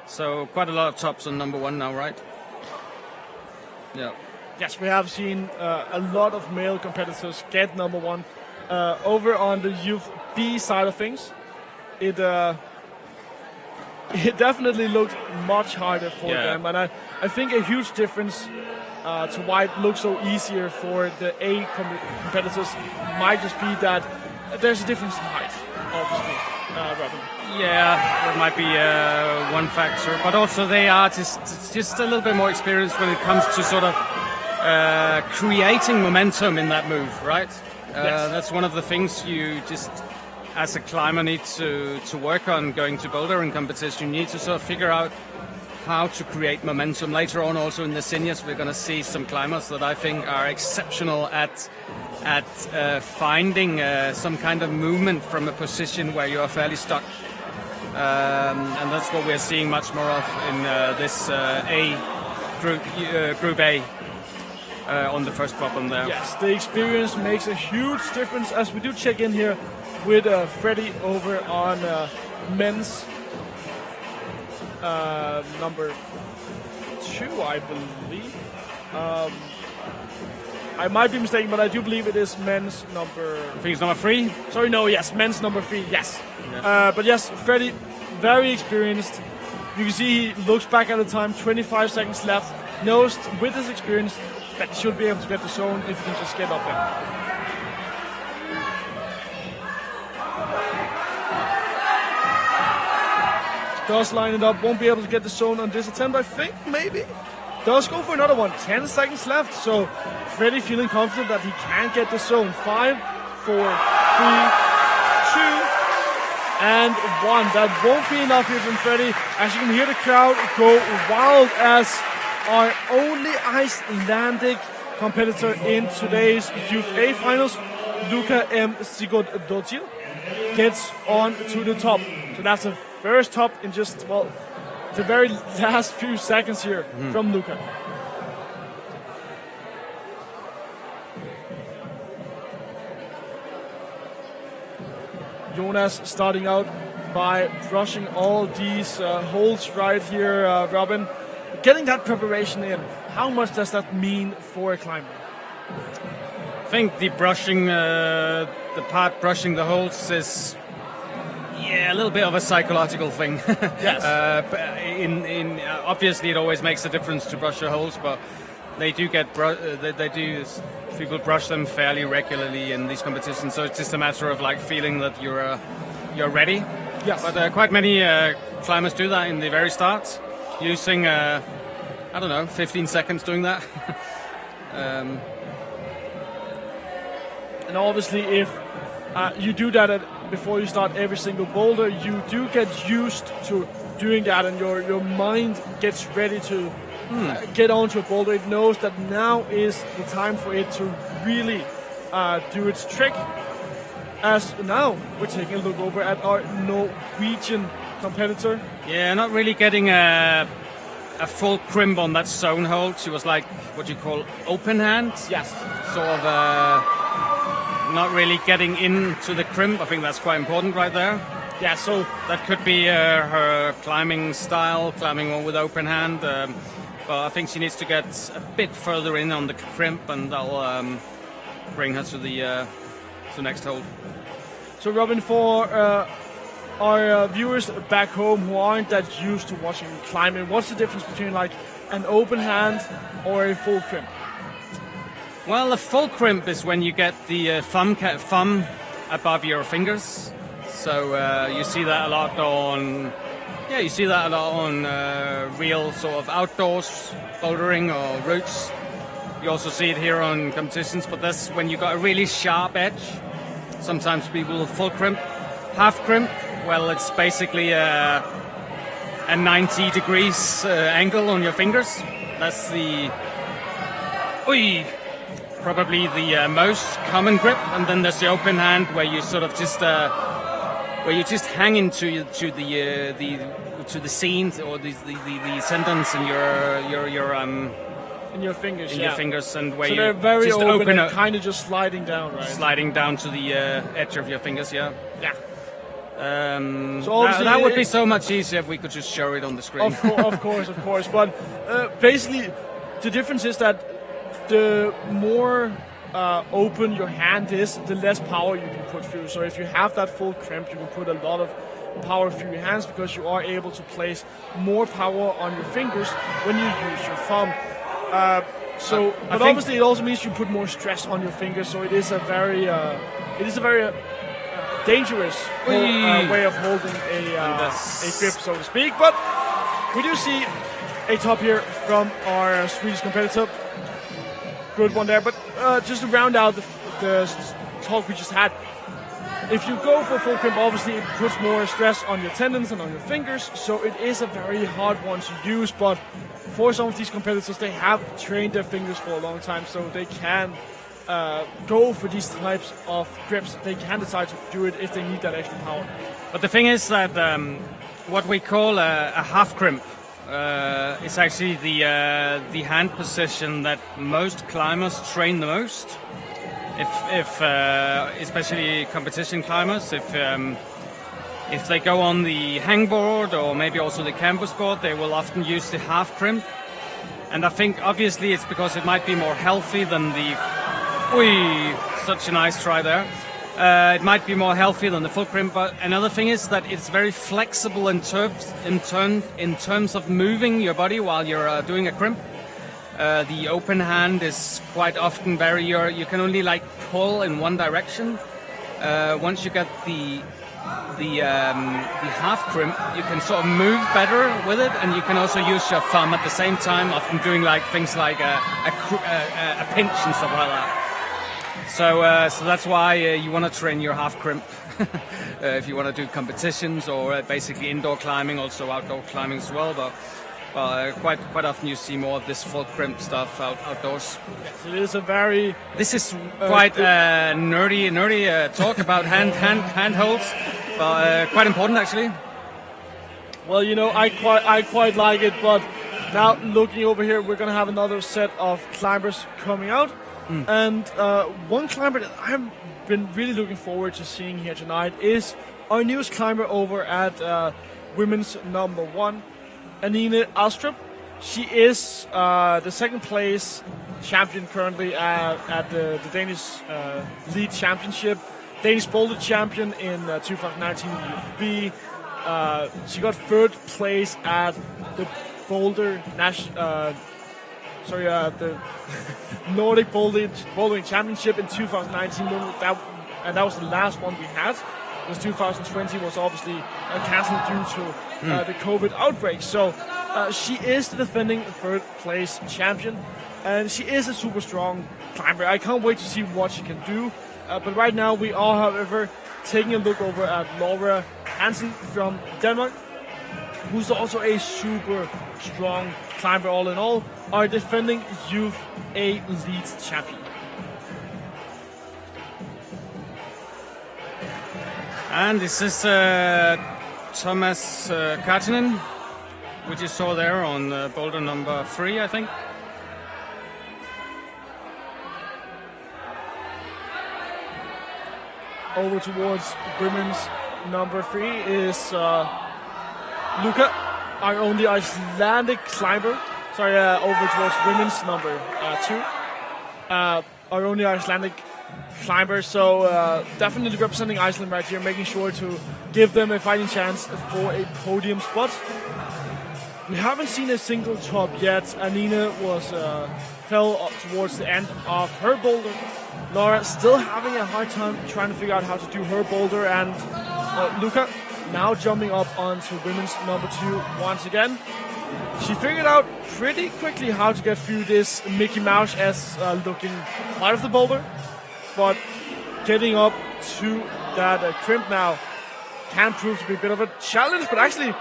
So quite a lot of tops on number 1 now, right? Yeah.
Yes, we have seen a lot of male competitors get number 1. Over on the youth B side of things, it definitely looked much harder for them, and I think a huge difference to why it looks so easier for the A competitors might just be that there's a difference in height, obviously. Robin.
Yeah, there might be one factor, but also they are just a little bit more experienced when it comes to sort of creating momentum in that move, right?
Yes.
That's one of the things you just, as a climber, need to work on going to Boulder in competition. You need to sort of figure out how to create momentum. Later on, also in the seniors, we're going to see some climbers that I think are exceptional at finding some kind of movement from a position where you are fairly stuck. And that's what we're seeing much more of in this group A. On the first problem there.
Yes, the experience makes a huge difference, as we do check in here with Freddie over on men's. number 2, I believe. I might be mistaken, but I do believe it is men's number...
I think it's number 3.
Sorry, no, yes, men's number 3, yes.
Yeah.
But yes, Freddie, very experienced. You can see he looks back at the time, 25 seconds left. Knows with his experience that he should be able to get the zone if he can just get up there. Does line it up, won't be able to get the zone on this attempt, I think, maybe. Does go for another one, 10 seconds left, so Freddie feeling confident that he can get the zone. 5, 4, 3, 2, and 1. That won't be enough here from Freddie, as you can hear the crowd go wild as our only Icelandic competitor in today's Youth A finals, Luca M. Sigurdardóttir, gets on to the top. So that's the first top in just, well, the very last few seconds here from Luca. Jonas starting out by brushing all these holes right here, Robin. Getting that preparation in, how much does that mean for a climber?
I think the brushing, the part brushing the holes is, a little bit of a psychological thing.
Yes.
But obviously it always makes a difference to brush your holes, but they do get people brush them fairly regularly in these competitions. So it's just a matter of like feeling that you're ready.
Yes.
But quite many climbers do that in the very start, using 15 seconds doing that.
And obviously, if you do that before you start every single boulder, you do get used to doing that, and your mind gets ready to get onto a boulder. It knows that now is the time for it to really do its trick. As now we're taking a look over at our Norwegian competitor.
Yeah, not really getting a full crimp on that zone hold. She was like what you call open hand.
Yes.
Sort of not really getting into the crimp. I think that's quite important right there.
Yeah, so
that could be her climbing style, climbing on with open hand. But I think she needs to get a bit further in on the crimp, and that'll bring her to the next hold.
So Robin, for our viewers back home who aren't that used to watching climbing, what's the difference between like an open hand or a full crimp?
Well, a full crimp is when you get the thumb above your fingers. So you see that a lot on, real sort of outdoors bouldering or routes. You also see it here on competitions, but that's when you got a really sharp edge. Sometimes people will full crimp, half crimp. Well, it's basically a 90 degrees angle on your fingers. That's probably the most common grip. And then there's the open hand, where you sort of just hang into the scenes or the sentence in
your fingers.
Your fingers, and where
so
you
they're very
just
open and kind of just sliding down, right?
Sliding down to the edge of your fingers, yeah.
Yeah.
So that would be so much easier if we could just show it on the screen.
Of course. But basically, the difference is that the more open your hand is, the less power you can put through. So if you have that full crimp, you can put a lot of power through your hands, because you are able to place more power on your fingers when you use your thumb. But obviously it also means you put more stress on your fingers. So it is a very dangerous way of holding a grip, so to speak. But we do see a top here from our Swedish competitor. Good one there. But just to round out the talk we just had, if you go for full crimp, obviously it puts more stress on your tendons and on your fingers, so it is a very hard one to use. But for some of these competitors, they have trained their fingers for a long time, so they can go for these types of grips. They can decide to do it if they need that extra power.
But the thing is that what we call a half crimp is actually the hand position that most climbers train the most. If especially competition climbers, if if they go on the hangboard or maybe also the canvas board, they will often use the half crimp. And I think obviously it's because it might be more healthy than the... Such a nice try there. It might be more healthy than the full crimp, but another thing is that it's very flexible in terms of moving your body while you're doing a crimp. The open hand is quite often you can only like pull in one direction. Once you get the half crimp, you can sort of move better with it, and you can also use your thumb at the same time, often doing like things like a pinch and stuff like that. So that's why you want to train your half crimp if you want to do competitions or basically indoor climbing, also outdoor climbing as well. But quite often you see more of this full crimp stuff outdoors.
Yes, it is a very...
This is quite nerdy talk about handholds, but quite important actually.
Well, you know, I quite like it, but now looking over here, we're going to have another set of climbers coming out. And one climber that I've been really looking forward to seeing here tonight is our newest climber over at women's number 1, Anine Alstrup. She is the second place champion currently at the Danish Lead Championship, Danish Boulder champion in 2019 UFB. She got third place at the Boulder the Nordic Bouldering Championship in 2019, and that was the last one we had, because 2020 was obviously cancelled due to the COVID outbreak. So she is the defending third place champion, and she is a super strong climber. I can't wait to see what she can do. But right now we are, however, taking a look over at Laura Hansen from Denmark, who's also a super strong climber all in all, our defending Youth A Lead champion.
And this is Thomas Kartinen, which you saw there on boulder number 3, I think.
Over towards women's number 3 is Luca, our only Icelandic climber. Over towards women's number 2. Our only Icelandic climber, so definitely representing Iceland right here, making sure to give them a fighting chance for a podium spot. We haven't seen a single top yet. Anine fell up towards the end of her boulder. Laura still having a hard time trying to figure out how to do her boulder, and Luca now jumping up onto women's number 2 once again. She figured out pretty quickly how to get through this Mickey Mouse as looking part of the boulder, but getting up to that crimp now can prove to be a bit of a challenge. But actually,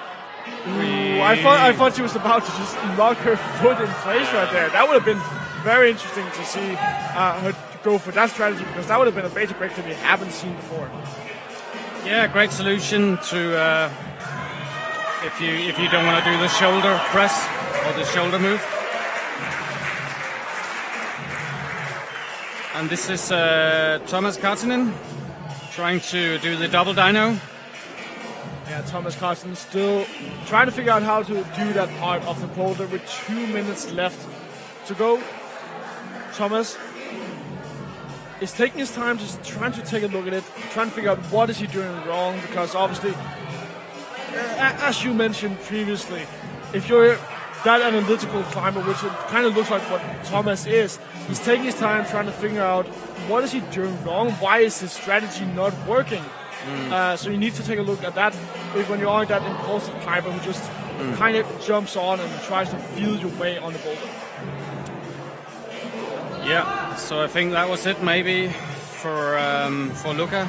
I thought she was about to just lock her foot in place right there. That would have been very interesting to see her go for that strategy, because that would have been a basic breakthrough we haven't seen before.
Yeah, great solution to if you don't want to do the shoulder press or the shoulder move. And this is Thomas Kartinen trying to do the double dyno.
Yeah, Thomas Kartinen still trying to figure out how to do that part of the boulder with 2 minutes left to go. Thomas is taking his time, just trying to take a look at it, trying to figure out what is he doing wrong, because obviously, as you mentioned previously, if you're that analytical climber, which it kind of looks like what Thomas is, he's taking his time trying to figure out what is he doing wrong, why is his strategy not working. So you need to take a look at that when you are that impulsive climber who just kind of jumps on and tries to feel your way on the boulder.
Yeah, so I think that was it maybe for Luca.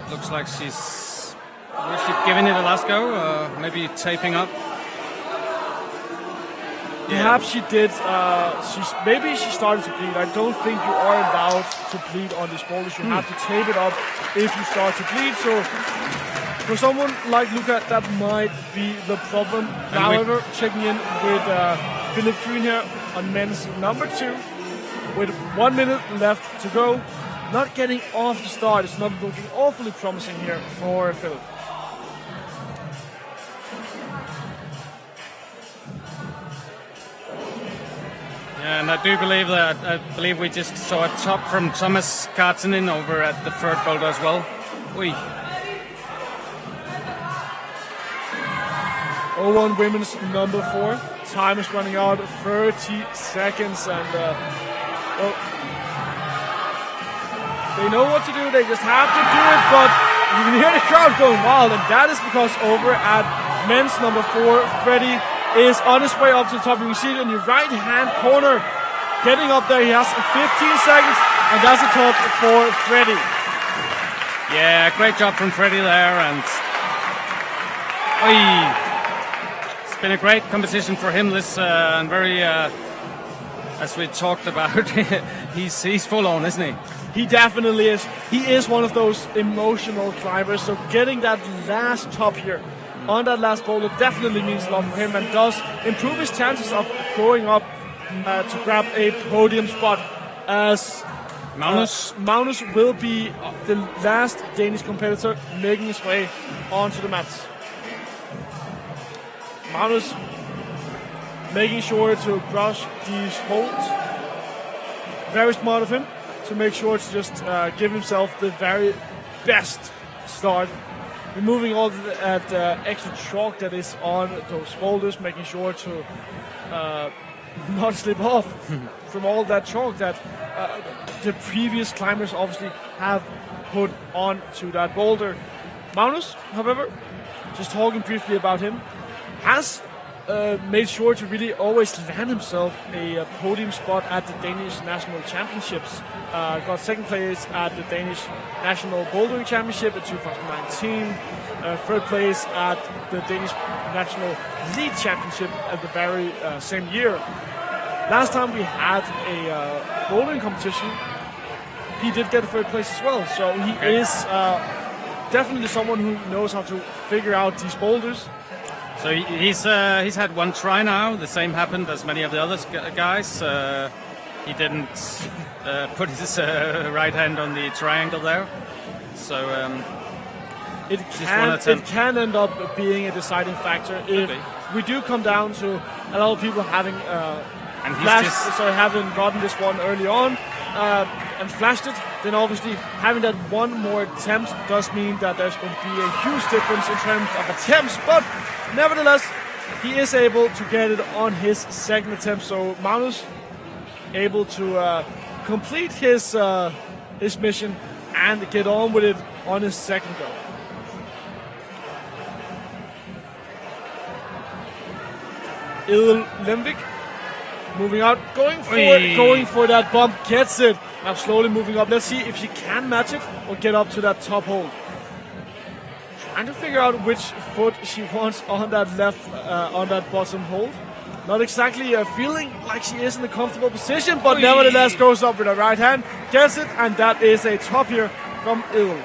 Looks like she's giving it a last go, maybe taping up.
Perhaps she did. Maybe she started to bleed. I don't think you are allowed to bleed on these boulders. You have to tape it up if you start to bleed. So for someone like Luca, that might be the problem. However, checking in with Philip Froon here on men's number 2, with 1 minute left to go. Not getting off the start. It's not looking awfully promising here for Philip.
And I do believe that we just saw a top from Thomas Kartinen over at the third boulder as well. Oi.
0-1 women's number 4. Time is running out, 30 seconds, and they know what to do. They just have to do it, but you can hear the crowd going wild, and that is because over at men's number 4, Freddie is on his way up to the top. You can see it in your right-hand corner. Getting up there, he has 15 seconds, and that's the top for Freddie.
Yeah, great job from Freddie there, and it's been a great competition for him. This and very, as we talked about, he's full on, isn't he?
He definitely is. He is one of those emotional climbers. So getting that last top here on that last boulder definitely means a lot for him and does improve his chances of going up to grab a podium spot, as Magnus will be the last Danish competitor making his way onto the mats. Magnus making sure to brush these holds. Very smart of him to make sure to just give himself the very best start. Removing all the extra chalk that is on those boulders, making sure to not slip off from all that chalk that the previous climbers obviously have put onto that boulder. Magnus, however, just talking briefly about him, has made sure to really always land himself a podium spot at the Danish National Championships. Got second place at the Danish National Bouldering Championship in 2019. Third place at the Danish National Lead Championship at the very same year. Last time we had a bouldering competition, he did get a third place as well. So he is definitely someone who knows how to figure out these boulders.
So he's had one try now. The same happened as many of the other guys. He didn't put his right hand on the triangle there. So
it can end up being a deciding factor if we do come down to a lot of people having having gotten this one early on and flashed it. Then obviously having that one more attempt does mean that there's going to be a huge difference in terms of attempts. But nevertheless, he is able to get it on his second attempt. So Magnus able to complete his mission and get on with it on his second go. Edel Lemvik moving out, going for that bump, gets it. Now slowly moving up. Let's see if she can match it or get up to that top hold. Trying to figure out which foot she wants on that left, on that bottom hold. Not exactly feeling like she is in a comfortable position, but nevertheless goes up with her right hand, gets it, and that is a top here from Edel.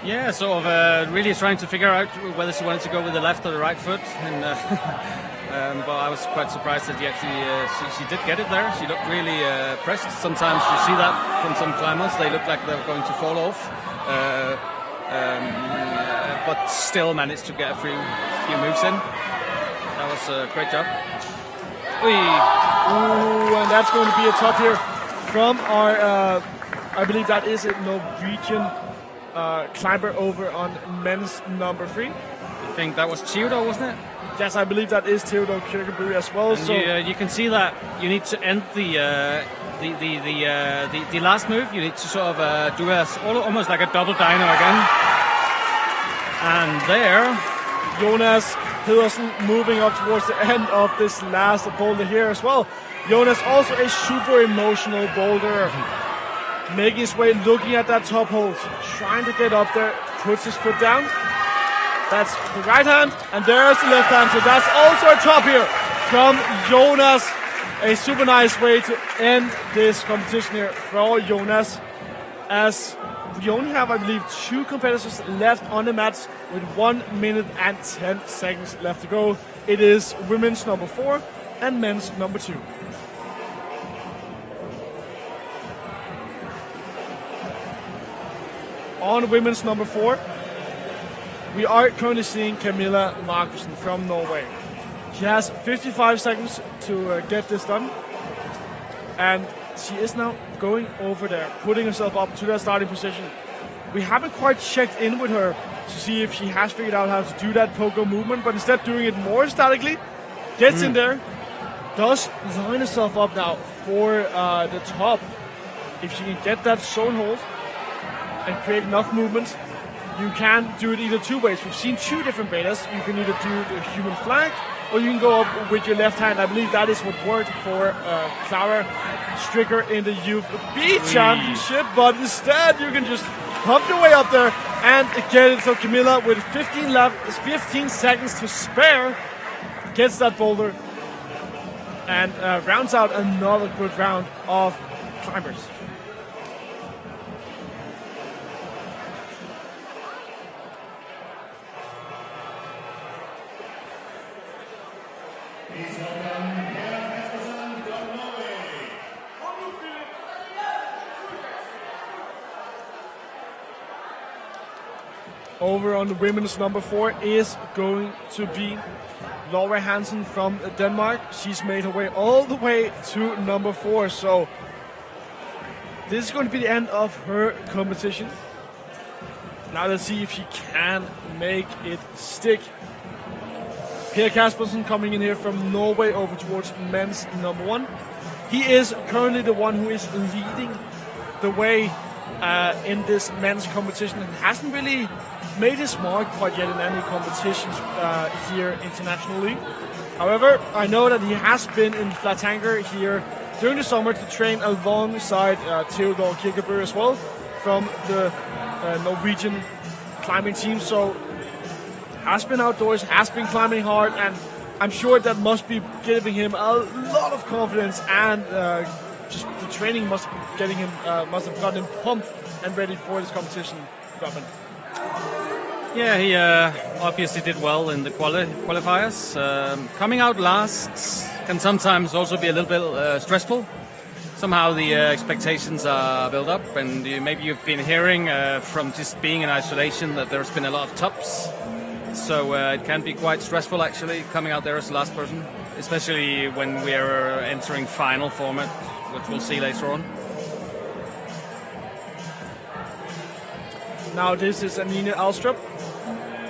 Yeah, sort of really trying to figure out whether she wanted to go with the left or the right foot, and but I was quite surprised that she did get it there. She looked really pressed. Sometimes you see that from some climbers; they look like they're going to fall off, but still managed to get a few moves in. That was a great job.
Ooh, and that's going to be a top here from our, I believe that is a Norwegian climber over on men's number 3.
I think that was Theodor, wasn't it?
Yes, I believe that is Theodor Kirkebury as well.
And so you can see that you need to end the last move. You need to sort of do almost like a double dino again. And there,
Jonas Pedersen moving up towards the end of this last boulder here as well. Jonas also a super emotional boulder. Making his way, looking at that top hold, trying to get up there, puts his foot down. That's the right hand, and there's the left hand. So that's also a top here from Jonas. A super nice way to end this competition here for Jonas, as we only have, I believe, 2 competitors left on the mats with 1 minute and 10 seconds left to go. It is women's number 4 and men's number 2. On women's number 4, we are currently seeing Camilla Markussen from Norway. She has 55 seconds to get this done. And she is now going over there, putting herself up to that starting position. We haven't quite checked in with her to see if she has figured out how to do that pogo movement, but instead doing it more statically, gets in there, does line herself up now for the top. If she can get that zone hold and create enough movement, you can do it either two ways. We've seen two different betas. You can either do the human flag, or you can go up with your left hand. I believe that is what worked for Clara Stricker in the Youth B Championship, but instead you can just pump your way up there and get it. So Camilla, with 15 seconds to spare, gets that boulder and rounds out another good round of climbers. Over on the women's number 4 is going to be Laura Hansen from Denmark. She's made her way all the way to number 4. So this is going to be the end of her competition. Now let's see if she can make it stick. Per Kaspersen coming in here from Norway over towards men's number 1. He is currently the one who is leading the way in this men's competition and hasn't really made his mark quite yet in any competitions here internationally. However, I know that he has been in Flatanger here during the summer to train alongside Theodor Kirkebø as well from the Norwegian climbing team. So has been outdoors, has been climbing hard, and I'm sure that must be giving him a lot of confidence, and just the training must have gotten him pumped and ready for this competition. Robin.
Yeah, he obviously did well in the qualifiers. Coming out last can sometimes also be a little bit stressful. Somehow the expectations are built up, and maybe you've been hearing from just being in isolation that there's been a lot of tops. So it can be quite stressful actually coming out there as the last person, especially when we're entering final format, which we'll see later on.
Now this is Anine Alstrup,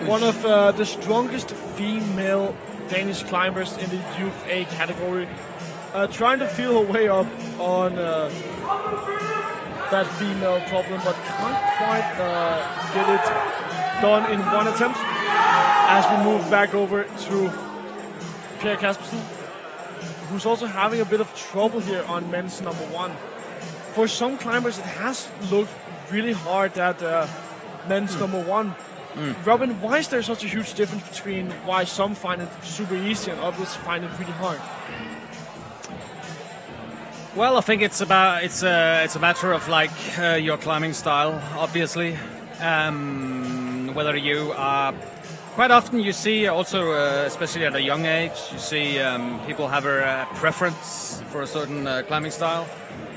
one of the strongest female Danish climbers in the Youth A category, trying to feel her way up on that female problem, but can't quite get it done in one attempt. As we move back over to Per Kaspersen, who's also having a bit of trouble here on men's number 1. For some climbers, it has looked really hard at men's number 1. Robin, why is there such a huge difference between why some find it super easy and others find it really hard?
Well, I think it's a matter of like your climbing style, obviously. Whether you are quite often you see also, especially at a young age, you see people have a preference for a certain climbing style.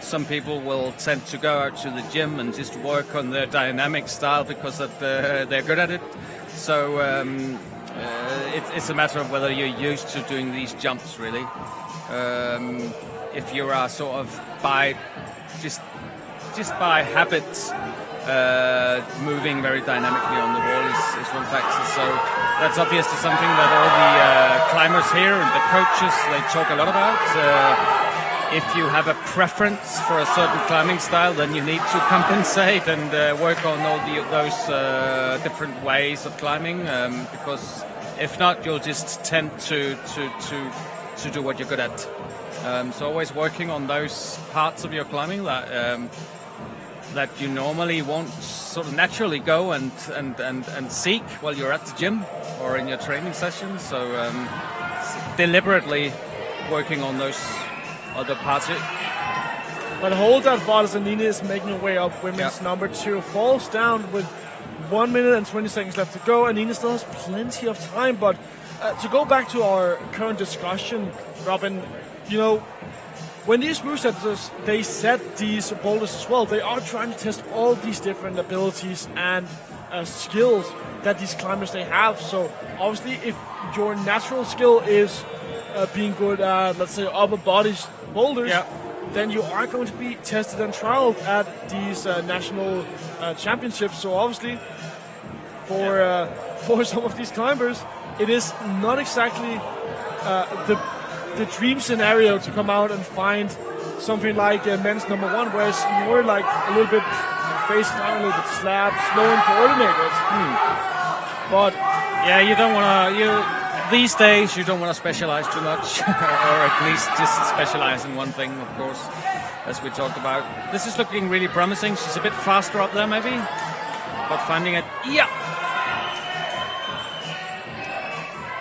Some people will tend to go out to the gym and just work on their dynamic style because they're good at it. So it's a matter of whether you're used to doing these jumps, really. If you are sort of just by habit moving very dynamically on the wall is one factor. So that's obviously something that all the climbers here and the coaches, they talk a lot about. If you have a preference for a certain climbing style, then you need to compensate and work on all those different ways of climbing, because if not, you'll just tend to do what you're good at. So always working on those parts of your climbing that you normally won't sort of naturally go and seek while you're at the gym or in your training sessions. So deliberately working on those other parts.
But hold that thought as Anine is making her way up. Women's number 2 falls down with 1 minute and 20 seconds left to go. Anine still has plenty of time, but to go back to our current discussion, Robin, you know, when these movesetters, they set these boulders as well, they are trying to test all these different abilities and skills that these climbers they have. So obviously, if your natural skill is being good at, let's say, upper body boulders, then you are going to be tested and trialed at these national championships. So obviously, for some of these climbers, it is not exactly the dream scenario to come out and find something like men's number 1, whereas more like a little bit face down, a little bit slab, slow and coordinated. But
yeah, you don't want to. These days, you don't want to specialize too much, or at least just specialize in one thing, of course, as we talked about. This is looking really promising. She's a bit faster up there, maybe, but finding it. Yeah.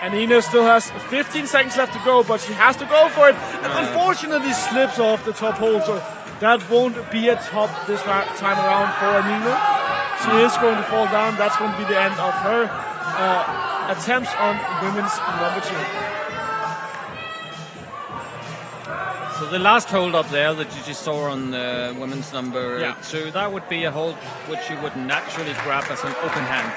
And Ina still has 15 seconds left to go, but she has to go for it. And unfortunately slips off the top hole, so that won't be a top this time around for Nina. She is going to fall down. That's going to be the end of her attempts on women's number 2.
So the last hold up there that you just saw on women's number 2, that would be a hold which you would naturally grab as an open hand.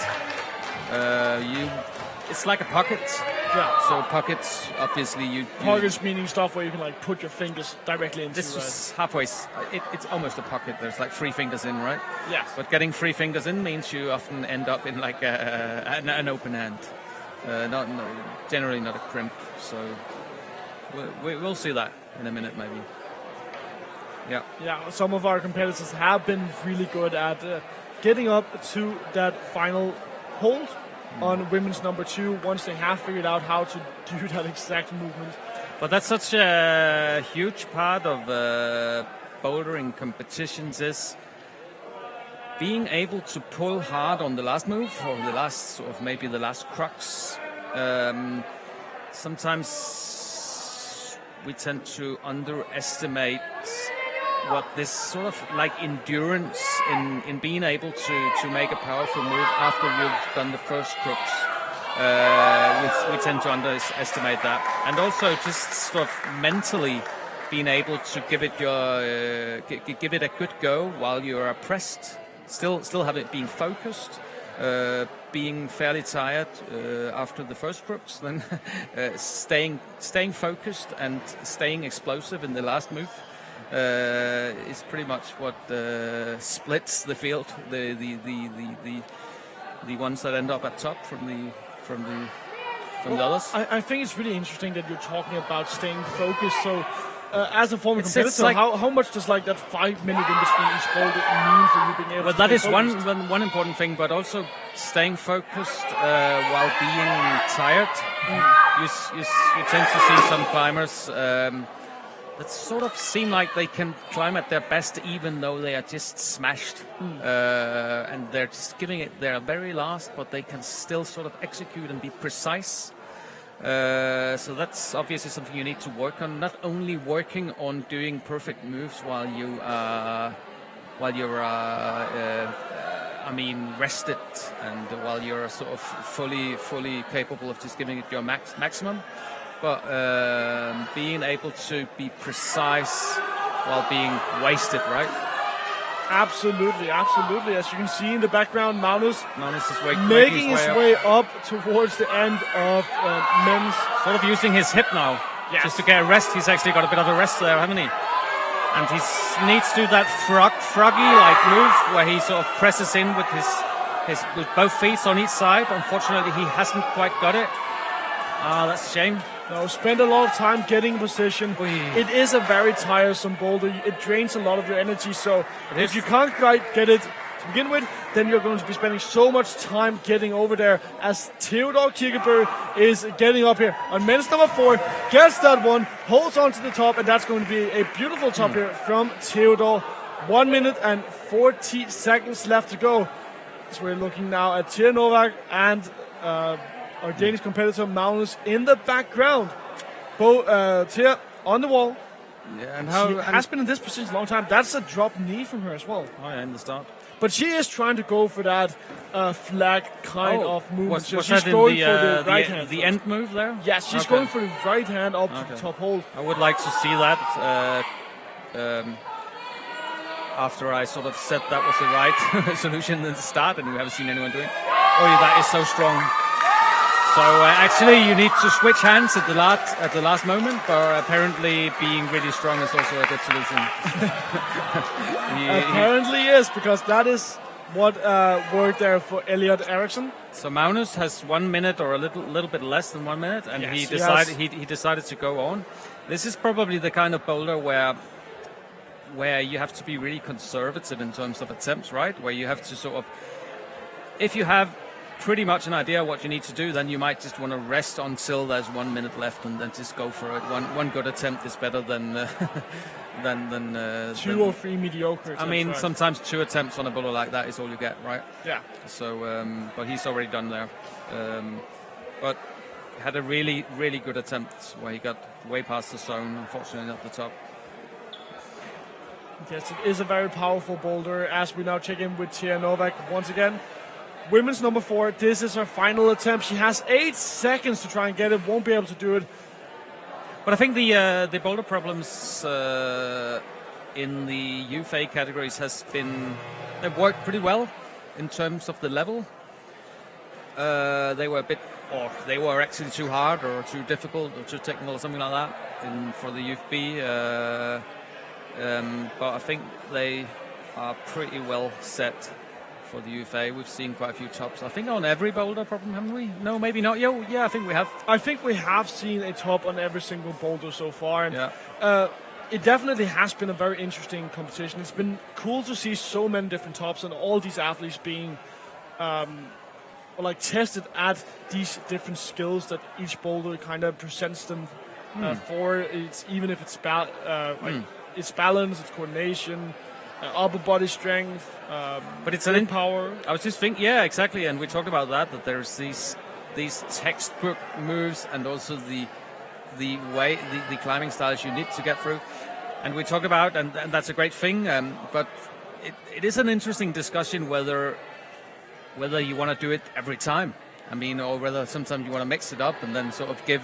It's like a pocket.
Yeah.
So pockets, obviously,
pockets meaning stuff where you can like put your fingers directly into.
This is halfway. It's almost a pocket. There's like 3 fingers in, right?
Yes.
But getting 3 fingers in means you often end up in like an open hand. Generally not a crimp. So we'll see that in a minute, maybe. Yeah.
Yeah. Some of our competitors have been really good at getting up to that final hold on women's number 2 once they have figured out how to do that exact movement.
But that's such a huge part of bouldering competitions is being able to pull hard on the last move or the last sort of maybe the last crux. Sometimes we tend to underestimate what this sort of like endurance in being able to make a powerful move after you've done the first crux. We tend to underestimate that, and also just sort of mentally being able to give it a good go while you are pressed. Still have it being focused, being fairly tired after the first crux, then staying focused and staying explosive in the last move. Is pretty much what splits the field. The ones that end up at top from the others.
I think it's really interesting that you're talking about staying focused. So, as a former competitor,
it's like,
how much does like that 5 minute in between each hold mean for you being able?
Well,
to
that is
focused?
one important thing, but also staying focused while being tired. You tend to see some climbers. That sort of seem like they can climb at their best even though they are just smashed. And they're just giving it their very last, but they can still sort of execute and be precise. So that's obviously something you need to work on. Not only working on doing perfect moves while you're rested and while you're sort of fully capable of just giving it your maximum. But being able to be precise while being wasted, right?
Absolutely. As you can see in the background, Magnus
is
making his way up towards the end of men's.
Sort of using his hip now, just to get a rest. He's actually got a bit of a rest there, hasn't he? And he needs to do that froggy-like move where he sort of presses in with with both feet on each side. Unfortunately, he hasn't quite got it. That's a shame.
No, spend a lot of time getting in position. It is a very tiresome boulder. It drains a lot of your energy. So if you can't quite get it to begin with, then you're going to be spending so much time getting over there. As Theodor Kirkeberg is getting up here on men's number 4, gets that one, holds on to the top, and that's going to be a beautiful top here from Theodor. 1 minute and 40 seconds left to go. So we're looking now at Tia Novak and our Danish competitor Magnus in the background. Tia on the wall.
Yeah, and
she has been in this position a long time. That's a drop knee from her as well.
Oh, yeah, in the start.
But she is trying to go for that flag kind of movement.
So
she's going for the right hand.
The end move there?
Yes, she's going for the right hand up to the top hold.
I would like to see that. After I sort of said that was the right solution at the start, and we haven't seen anyone doing it. Oh, that is so strong. So actually, you need to switch hands at the last moment, but apparently being really strong is also a good solution.
Apparently, yes, because that is what worked there for Elliot Eriksson.
So Magnus has 1 minute or a little bit less than 1 minute, and
Yes,
he decided to go on. This is probably the kind of boulder where you have to be really conservative in terms of attempts, right? Where you have to sort of, if you have pretty much an idea what you need to do, then you might just want to rest until there's 1 minute left and then just go for it. One good attempt is better than
Two or three mediocre attempts.
I mean,
right?
sometimes 2 attempts on a boulder like that is all you get, right?
Yeah.
So, but he's already done there. But had a really, really good attempt where he got way past the zone, unfortunately not the top.
Yes, it is a very powerful boulder. As we now check in with Tia Novak once again. Women's number 4, this is her final attempt. She has 8 seconds to try and get it, won't be able to do it.
But I think the boulder problems in the UFA categories they've worked pretty well in terms of the level. They were actually too hard or too difficult or too technical or something like that for the UFB. But I think they are pretty well set for the UFA. We've seen quite a few tops. I think on every boulder problem, haven't we? No, maybe not. Yeah, I think we have.
I think we have seen a top on every single boulder so far. And
yeah.
It definitely has been a very interesting competition. It's been cool to see so many different tops and all these athletes being tested at these different skills that each boulder kind of presents them for. It's even if it's it's balance, it's coordination, upper body strength,
but it's
power.
I was just thinking, yeah, exactly, and we talked about that there's these textbook moves and also the way the climbing styles you need to get through, and we talked about, and that's a great thing. But it is an interesting discussion whether you want to do it every time. I mean, or whether sometimes you want to mix it up and then sort of give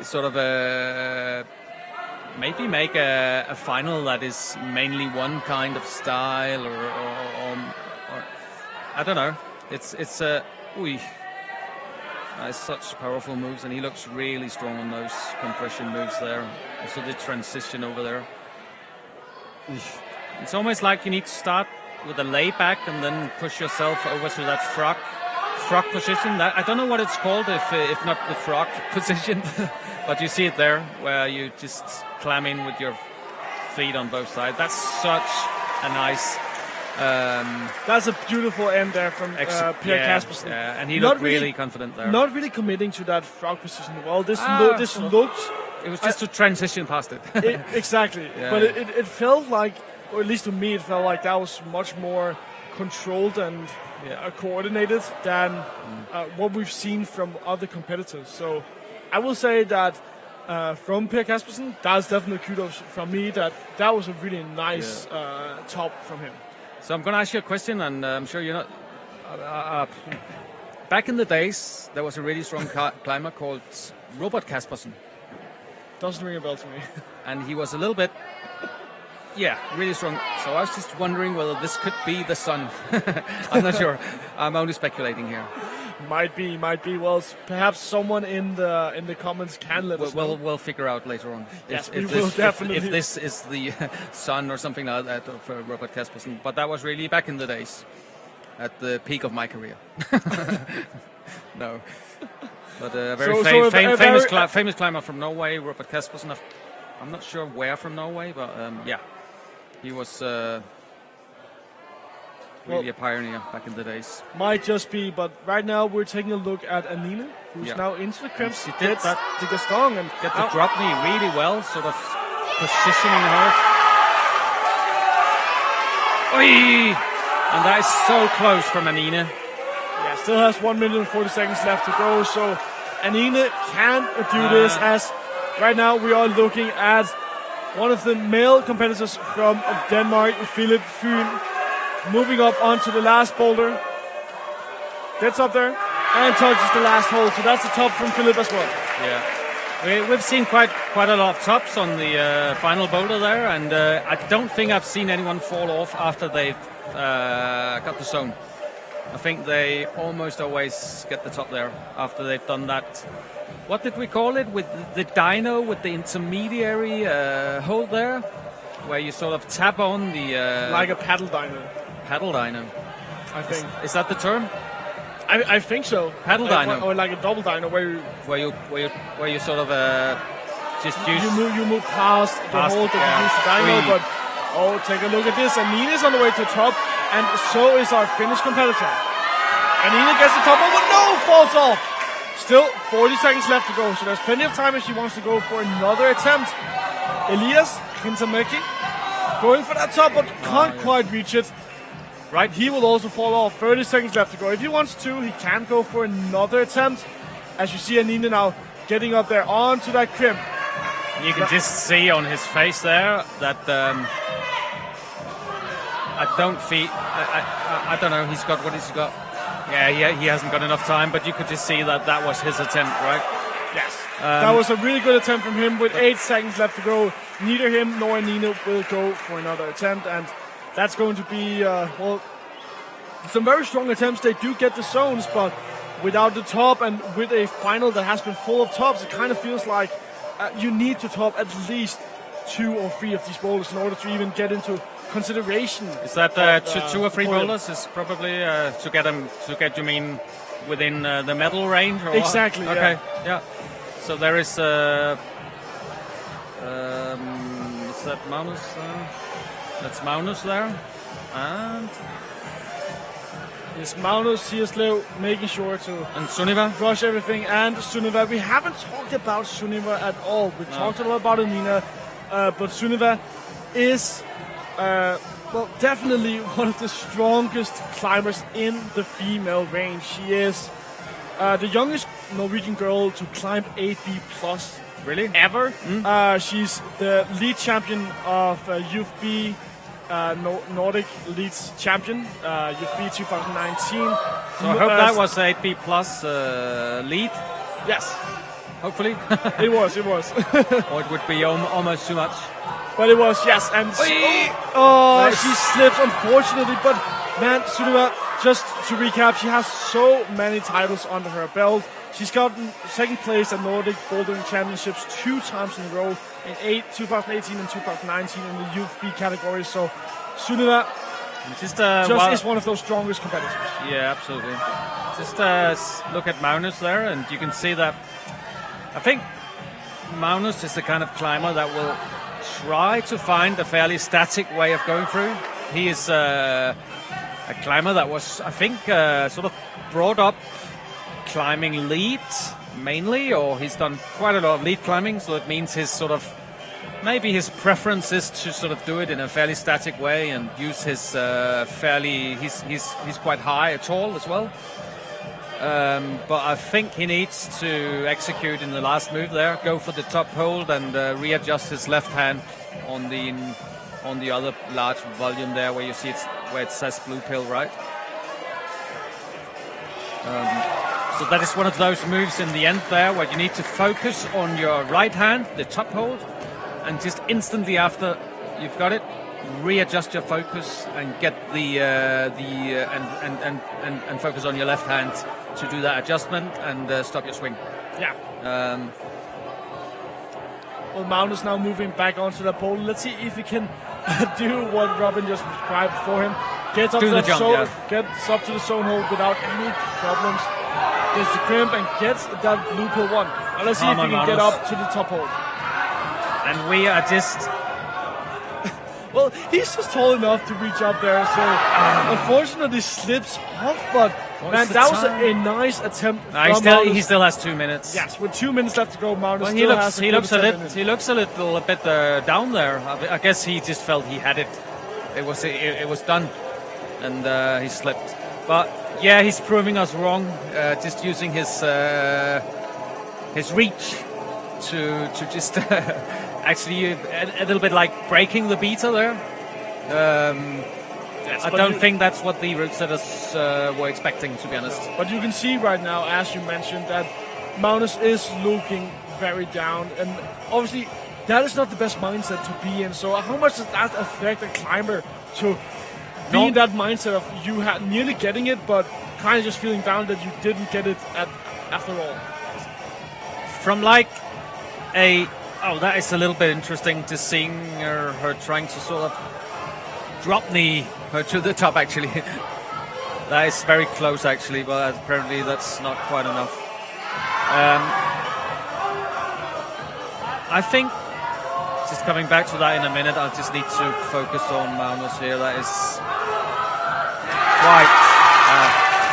sort of a. Maybe make a final that is mainly one kind of style, or I don't know. It's such powerful moves, and he looks really strong on those compression moves there. Also the transition over there. It's almost like you need to start with a layback and then push yourself over to that frog position. That, I don't know what it's called if not the frog position. But you see it there, where you just climb in with your feet on both sides. That's such a nice...
That's a beautiful end there from Pierre Kaspersen.
Yeah, and he looked really confident there.
Not really committing to that frog position. Well, this looked...
It was just to transition past it.
Exactly. Yeah. But it felt like, or at least to me, it felt like that was much more controlled and coordinated than what we've seen from other competitors. So I will say that from Per Kaspersen, that's definitely kudos from me. That was a really nice top from him.
So I'm going to ask you a question, and I'm sure you're not... back in the days, there was a really strong climber called Robert Kaspersen.
Doesn't ring a bell to me.
And he was a little bit... really strong. So I was just wondering whether this could be the son. I'm not sure. I'm only speculating here.
Might be. Well, perhaps someone in the comments can let us know.
We'll figure out later on.
Yes, we will definitely.
If this is the son or something like that of Robert Kaspersen. But that was really back in the days, at the peak of my career. No. But a very famous climber from Norway, Robert Kaspersen. I'm not sure where from Norway, but he was really a pioneer back in the days.
Might just be, but right now we're taking a look at Anine, who's now into the crimps.
She did that
to the stong and
get the drop knee really well, sort of positioning her. Oy! And that is so close from Anine.
Yeah, still has 1 minute and 40 seconds left to go, so Anine can do this, as right now we are looking at one of the male competitors from Denmark, Philip Fyn, moving up onto the last boulder. Gets up there and touches the last hole, so that's a top from Philip as well.
Yeah, we've seen quite a lot of tops on the final boulder there, and I don't think I've seen anyone fall off after they've got the zone. I think they almost always get the top there after they've done that. What did we call it? With the dyno, with the intermediary hold there, where you sort of tap on the...
like a paddle dyno.
Paddle dyno.
I think.
Is that the term?
I think so.
Paddle dyno.
Or like a double dyno
where you sort of just use...
You move past the hold that you use the dyno, but... Oh, take a look at this. And Nina's on the way to the top, and so is our Finnish competitor. And Nina gets the top, but no, falls off. Still 40 seconds left to go, so there's plenty of time if she wants to go for another attempt. Elias Kintamäki going for that top, but can't quite reach it. Right, he will also fall off. 30 seconds left to go. If he wants to, he can go for another attempt. As you see Nina now getting up there onto that crimp.
You can just see on his face there that I don't know. He's got what has he got? Yeah, he hasn't got enough time. But you could just see that was his attempt, right?
Yes. That was a really good attempt from him with 8 seconds left to go. Neither him nor Nina will go for another attempt, and that's going to be some very strong attempts. They do get the zones, but without the top and with a final that has been full of tops, it kind of feels like you need to top at least 2 or 3 of these boulders in order to even get into consideration.
Is that 2 or 3 boulders? Is probably to get you mean within the medal range? Or
exactly.
What? Okay. Yeah. So there is. Is that Magnus? That's Magnus there, and
it's Magnus Hirslev making sure to
Sunniva
crush everything. And Sunniva, we haven't talked about Sunniva at all. We talked a lot about Nina, but Sunniva is definitely one of the strongest climbers in the female range. She is the youngest Norwegian girl to climb 8B plus.
Really?
Ever. She's the lead champion of UFB Nordic Leads champion, UFB 2019.
So I hope that was 8B plus lead.
Yes.
Hopefully.
It was.
Or it would be almost too much.
But it was, yes. And nice. She slips, unfortunately. But man, Sunniva, just to recap, she has so many titles under her belt. She's gotten second place at Nordic Bouldering Championships 2 times in a row in 2018 and 2019 in the UFB category. So Sunniva is one of those strongest competitors.
Yeah, absolutely. Just look at Magnus there, and you can see that. I think Magnus is the kind of climber that will try to find a fairly static way of going through. He is a climber that was, I think, sort of brought up climbing lead mainly, or he's done quite a lot of lead climbing, so it means his sort of maybe his preference is to sort of do it in a fairly static way and use his he's quite high, tall as well. But I think he needs to execute in the last move there, go for the top hold and readjust his left hand on the other large volume there where you see where it says blue pill, right? So that is one of those moves in the end there where you need to focus on your right hand, the top hold, and just instantly after you've got it, readjust your focus and get and focus on your left hand to do that adjustment and stop your swing.
Yeah. Well, Magnus now moving back onto the pole. Let's see if he can do what Robin just described for him. Gets up to the zone hold without any problems. Gets the crimp and gets that blue pill 1. Now let's see if he can get up to the top hold.
And we are just...
Well, he's just tall enough to reach up there, so unfortunately slips off, but man, that was a nice attempt.
He still has 2 minutes.
Yes, with 2 minutes left to go, Magnus
he looks a little bit down there. I guess he just felt he had it. It was done, and he slipped. But yeah, he's proving us wrong. Just using his reach to just actually a little bit like breaking the beta there. Yes, I don't think that's what the route setters were expecting, to be honest.
But you can see right now, as you mentioned, that Magnus is looking very down, and obviously that is not the best mindset to be in. So how much does that affect a climber to be in that mindset of you nearly getting it, but kind of just feeling down that you didn't get it after all?
From like that is a little bit interesting to seeing her trying to sort of drop knee her to the top actually. That is very close actually, but apparently that's not quite enough. I think, just coming back to that in a minute, I'll just need to focus on Magnus here. That is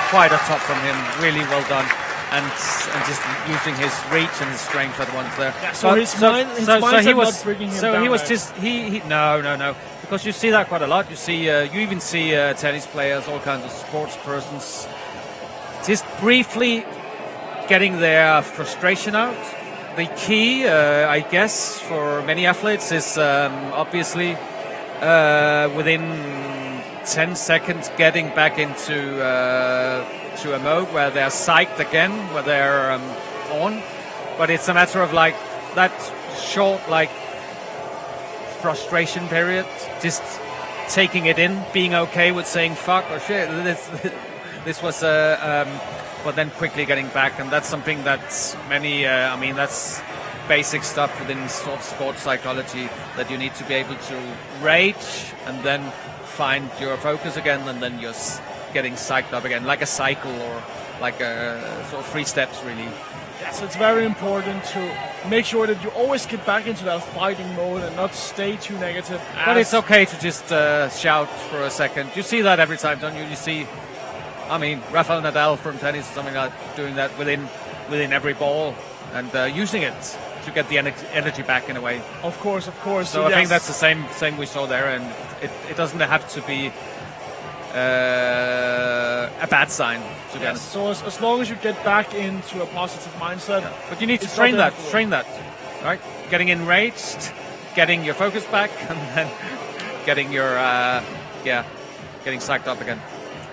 quite a top from him. Really well done. And just using his reach and his strength at once there.
Yeah, so he was bringing him down.
He was just no, because you see that quite a lot. You see you even see tennis players, all kinds of sports persons, just briefly getting their frustration out. The key, I guess, for many athletes is obviously within 10 seconds getting back into to a mode where they're psyched again, where they're on. But it's a matter of like that short like frustration period, just taking it in, being okay with saying fuck or shit. This was but then quickly getting back, and that's something that many. That's basic stuff within sort of sports psychology, that you need to be able to rage and then find your focus again, and then you're getting psyched up again, like a cycle or like a sort of 3 steps, really.
Yes, it's very important to make sure that you always get back into that fighting mode and not stay too negative.
But it's okay to just shout for a second. You see that every time, don't you? You see, Rafael Nadal from tennis, something like doing that within every ball and using it to get the energy back in a way.
Of course.
So I think that's the same we saw there, and it doesn't have to be a bad sign, to be honest.
So as long as you get back into a positive mindset. Yeah.
But you need to train that, right? Getting enraged, getting your focus back, and then getting your, getting psyched up again.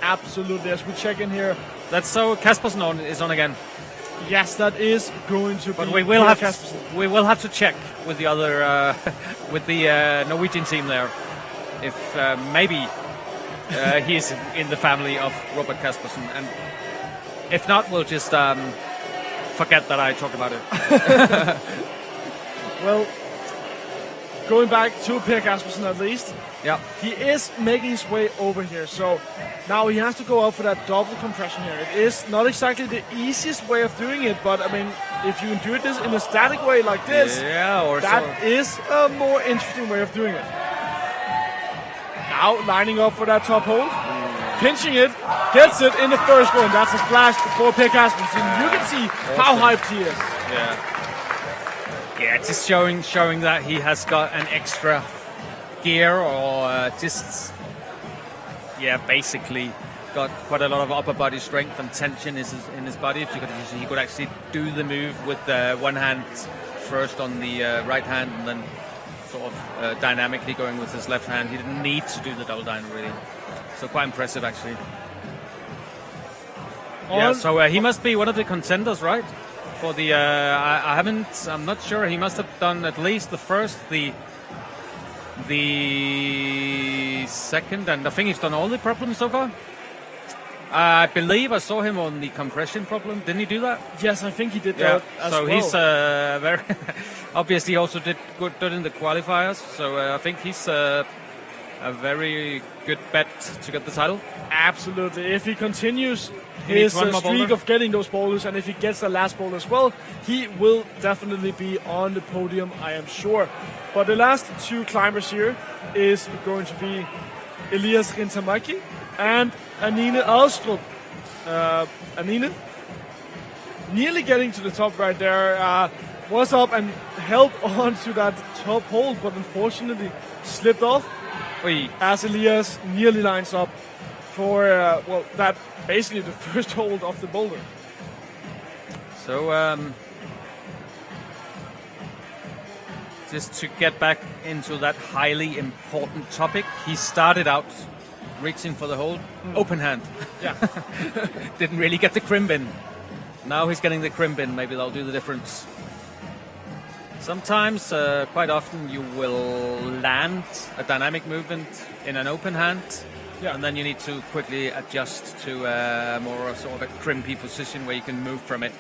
Absolutely. As we check in here.
That's so Kaspersen is on again.
Yes, that is going to be.
But we will have to check with the other, with the Norwegian team there, if maybe he's in the family of Robert Kaspersen, and if not, we'll just forget that I talked about it.
Well, going back to Per Kaspersen at least.
Yeah.
He is making his way over here, so now he has to go out for that double compression here. It is not exactly the easiest way of doing it, but if you can do this in a static way like this, that is a more interesting way of doing it. Now lining up for that top hold, pinching it, gets it in the first go, and that's a splash for Per Kaspersen. You can see how hyped he is.
Yeah, just showing that he has got an extra gear, or basically got quite a lot of upper body strength and tension in his body. He could actually do the move with one hand first on the right hand, and then sort of dynamically going with his left hand. He didn't need to do the double down really, so quite impressive actually. So he must be one of the contenders, right? For the I'm not sure. He must have done at least the first, the second, and I think he's done all the problems so far. I believe I saw him on the compression problem. Didn't he do that?
Yes, I think he did that as well.
So he's very obviously also did good in the qualifiers. So I think he's a very good bet to get the title.
Absolutely. If he continues his streak of getting those boulders, and if he gets the last boulder as well, he will definitely be on the podium, I am sure. But the last 2 climbers here is going to be Elias Rintamaki and Anine Alstrup. Anine, nearly getting to the top right there, was up and held on to that top hold, but unfortunately slipped off. As Elias nearly lines up for that basically the first hold of the boulder.
So just to get back into that highly important topic, he started out reaching for the hold, open hand.
Yeah.
Didn't really get the crimp in. Now he's getting the crimp in. Maybe that'll do the difference. Sometimes, quite often, you will land a dynamic movement in an open hand, and then you need to quickly adjust to more sort of a crimpy position where you can move from it.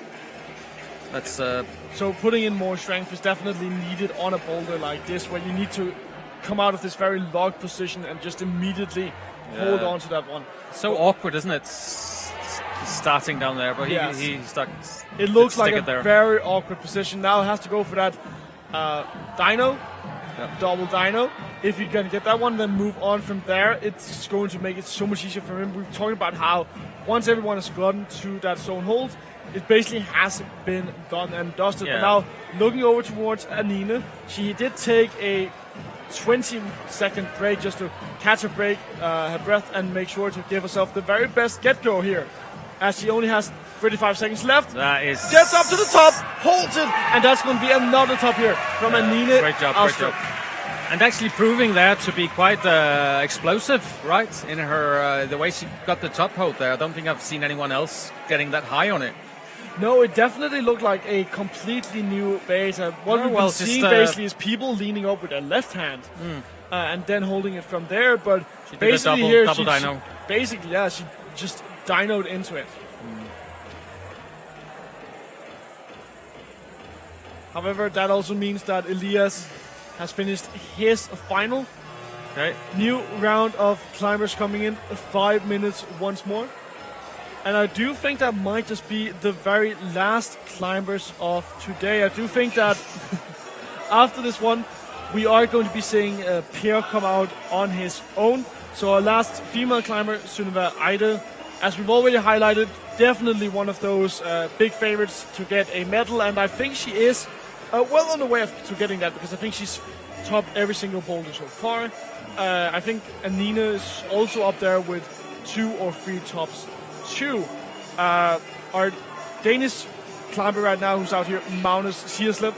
That's
so putting in more strength is definitely needed on a boulder like this, where you need to come out of this very locked position and just immediately hold on to that one.
So awkward, isn't it? Starting down there, but he stuck.
It looks like a
there.
very awkward position. Now has to go for that dyno, double dyno. If you can get that one, then move on from there. It's going to make it so much easier for him. We've talked about how once everyone has gotten to that zone hold, it basically has been done and dusted.
Yeah.
But now, looking over towards Anine, she did take a 20-second break just to catch her breath, and make sure to give herself the very best get-go here, as she only has 35 seconds left.
That is...
Gets up to the top, holds it, and that's going to be another top here from Anine.
Great job. And actually proving there to be quite explosive, right? In her the way she got the top hold there. I don't think I've seen anyone else getting that high on it.
No, it definitely looked like a completely new base. What we've been seeing basically is people leaning up with their left hand and then holding it from there. But
she
basically
did
here,
double dyno.
She just dynoed into it. However, that also means that Elias has finished his final.
Okay.
New round of climbers coming in, 5 minutes once more. And I do think that might just be the very last climbers of today. I do think that after this one, we are going to be seeing Per come out on his own. So our last female climber, Sunniva Eide, as we've already highlighted, definitely one of those big favorites to get a medal. And I think she is well on the way to getting that, because I think she's topped every single boulder so far. I think Anine is also up there with 2 or 3 tops. Our Danish climber right now, who's out here, Magnus Sierslev,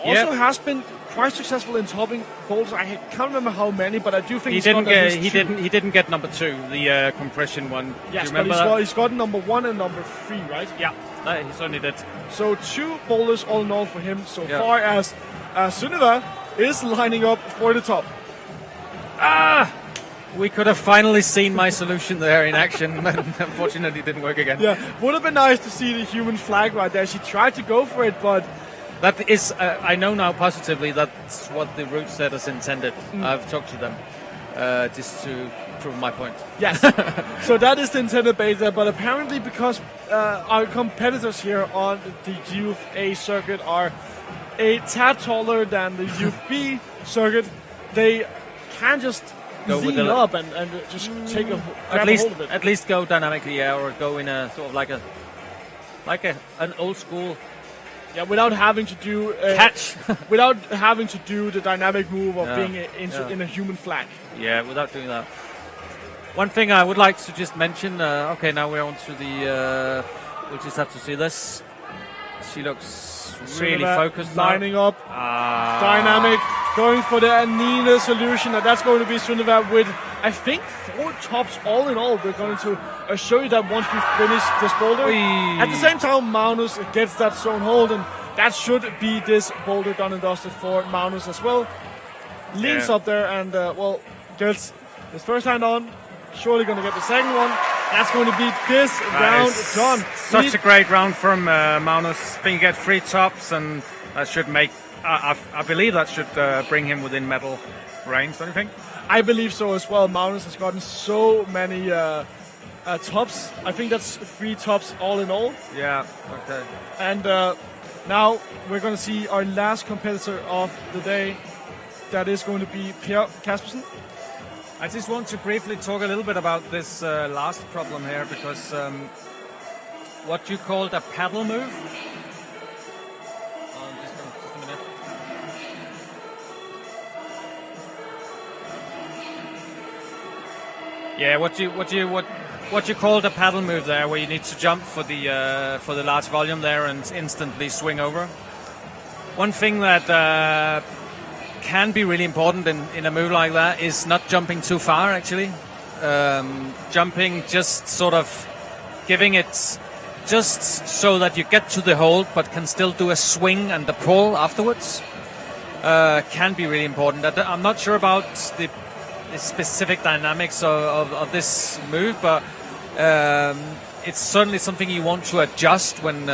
also has been quite successful in topping boulders. I can't remember how many, but I do think
he didn't get number 2, the compression one.
Yes,
do you
but he's got number 1 and number 3, right?
Yeah, he certainly did.
So 2 boulders all in all for him so far, as Sunniva is lining up for the top.
We could have finally seen my solution there in action, but unfortunately it didn't work again.
Yeah, would have been nice to see the human flag right there. She tried to go for it, but...
That is, I know now positively that's what the route setters intended. I've talked to them just to prove my point.
Yes, so that is the intended base there, but apparently because our competitors here on the Youth A circuit are a tad taller than the Youth B circuit, they can just lean up and just take a grab a hold of it.
At least go dynamically, or go in a sort of like an old school.
Yeah, without having to do
catch,
without having to do the dynamic move of being in a human flag.
Yeah, without doing that. One thing I would like to just mention. Okay, now we're on to the. We'll just have to see this. She looks really focused,
lining up, dynamic, going for the Anine solution, and that's going to be Sunniva with, I think, 4 tops all in all. We're going to show you that once we finish this boulder. At the same time, Magnus gets that zone hold, and that should be this boulder done and dusted for Magnus as well. Leans up there and, gets his first hand on. Surely going to get the second one. That's going to be this round done.
Such a great round from Magnus. I think he gets 3 tops, and that should make... I believe that should bring him within medal range, don't you think?
I believe so as well. Magnus has gotten so many tops. I think that's 3 tops all in all.
Yeah, okay.
And now we're going to see our last competitor of the day. That is going to be Per Kaspersen.
I just want to briefly talk a little bit about this last problem here, because what you called a paddle move. Just a minute. Yeah, what you called a paddle move there, where you need to jump for the large volume there and instantly swing over. One thing that can be really important in a move like that is not jumping too far, actually. Jumping, just sort of giving it just so that you get to the hold but can still do a swing and a pull afterwards, can be really important. I'm not sure about the specific dynamics of this move, but it's certainly something you want to adjust when